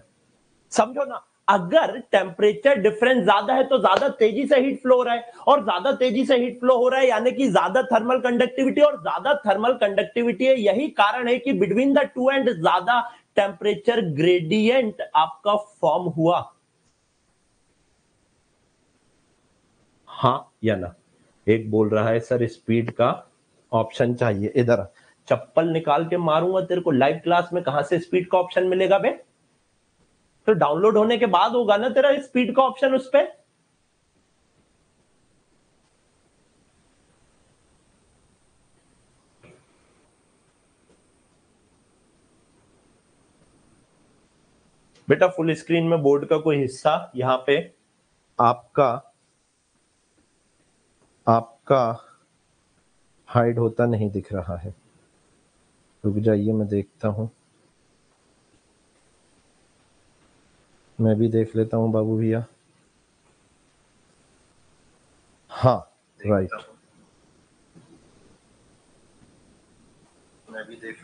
समझो ना, अगर टेम्परेचर डिफरेंस ज्यादा है तो ज्यादा तेजी से हीट फ्लो हो रहा है, और ज्यादा तेजी से हीट फ्लो हो रहा है यानी कि ज्यादा थर्मल कंडक्टिविटी, और ज्यादा थर्मल कंडक्टिविटी है. यही कारण है कि बिटवीन द टू एंड ज्यादा टेम्परेचर ग्रेडियंट आपका फॉर्म हुआ. हाँ या ना? एक बोल रहा है सर स्पीड का ऑप्शन चाहिए. इधर चप्पल निकाल के मारूंगा तेरे को लाइव क्लास में. कहां से स्पीड का ऑप्शन मिलेगा बे? तो डाउनलोड होने के बाद होगा ना तेरा स्पीड का ऑप्शन उस पे. बेटा फुल स्क्रीन में बोर्ड का कोई हिस्सा यहां पे आपका हाइड होता नहीं दिख रहा है. रुक जाइए, मैं देखता हूं, मैं भी देख लेता हूं बाबू भैया. हाँ राइट,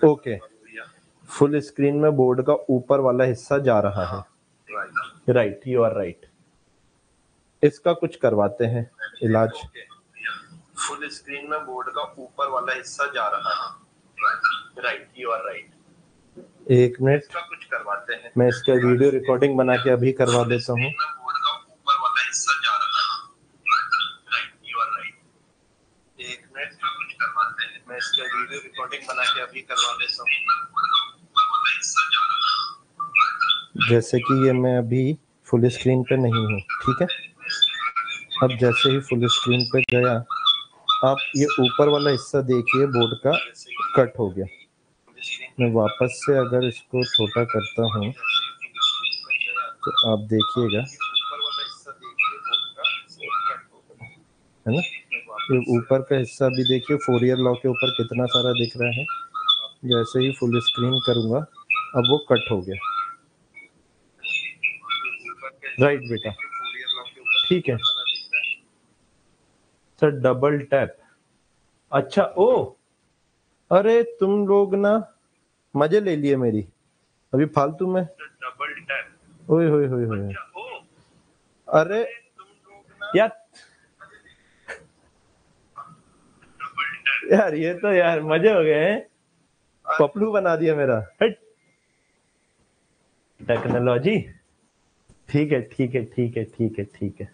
ओके. फुल स्क्रीन में बोर्ड का ऊपर वाला हिस्सा जा रहा है. Right, you are right. इसका कुछ करवाते हैं इलाज. फुल स्क्रीन में बोर्ड का ऊपर वाला हिस्सा जा रहा है. Right, you are right. एक मिनट, इसका कुछ करवाते हैं. मैं इसका वीडियो रिकॉर्डिंग बना के अभी करवा देता हूँ. बोर्ड का ऊपर वाला हिस्सा जा रहा है. Right, you are right. एक मिनट, इसका कुछ करवाते हैं. मैं इसका वीडियो रिकॉर्डिंग बना के अभी करवा देता हूँ. जैसे कि ये मैं अभी फुल स्क्रीन पे नहीं हूँ, ठीक है. अब जैसे ही फुल स्क्रीन पे गया, आप ये ऊपर वाला हिस्सा देखिए, बोर्ड का कट हो गया. मैं वापस से अगर इसको छोटा करता हूँ तो आप देखिएगा, है ना. ये ऊपर का हिस्सा भी देखिए, फोरियर लॉ के ऊपर कितना सारा दिख रहा है. जैसे ही फुल स्क्रीन करूंगा, अब वो कट हो गया. राइट बेटा, ठीक है सर. डबल टैप, अच्छा. ओ अरे तुम लोग ना मजे ले लिए मेरी अभी फालतू में. डबल टैप, ओए होए होए होए. अरे यार ये तो यार मजे हो गए हैं. पपलू बना दिया मेरा. टेक्नोलॉजी. ठीक है ठीक है ठीक है ठीक है ठीक है.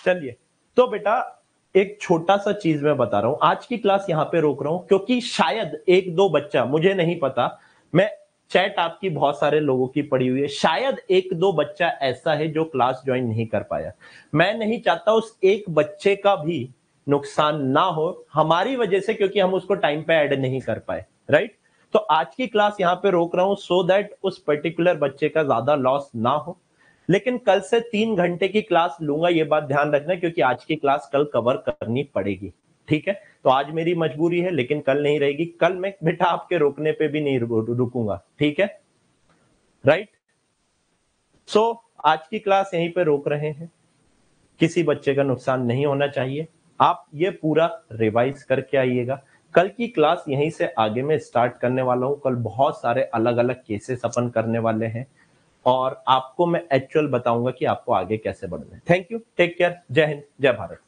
चलिए, तो बेटा एक छोटा सा चीज मैं बता रहा हूं. आज की क्लास यहां पे रोक रहा हूं क्योंकि शायद एक दो बच्चा, मुझे नहीं पता, मैं चैट आपकी बहुत सारे लोगों की पड़ी हुई है, शायद एक दो बच्चा ऐसा है जो क्लास ज्वाइन नहीं कर पाया. मैं नहीं चाहता उस एक बच्चे का भी नुकसान ना हो हमारी वजह से, क्योंकि हम उसको टाइम पे ऐड नहीं कर पाए. राइट, तो आज की क्लास यहां पे रोक रहा हूं सो दैट उस पर्टिकुलर बच्चे का ज्यादा लॉस ना हो. लेकिन कल से 3 घंटे की क्लास लूंगा, ये बात ध्यान रखना, क्योंकि आज की क्लास कल कवर करनी पड़ेगी। ठीक है, तो आज मेरी मजबूरी है, लेकिन कल नहीं रहेगी। कल मैं बेटा आपके रोकने पे भी नहीं रुकूंगा। ठीक है, राइट। सो आज की क्लास यहीं पे रोक रहे हैं। किसी बच्चे का नुकसान नहीं होना चाहिए। आप ये पूरा रिवाइज करके आइएगा। कल की क्लास यहीं से आगे मैं स्टार्ट करने वाला हूं। कल बहुत सारे अलग अलग केसेस अपन करने वाले हैं और आपको मैं एक्चुअल बताऊंगा कि आपको आगे कैसे बढ़ना है। थैंक यू, टेक केयर, जय हिंद, जय भारत।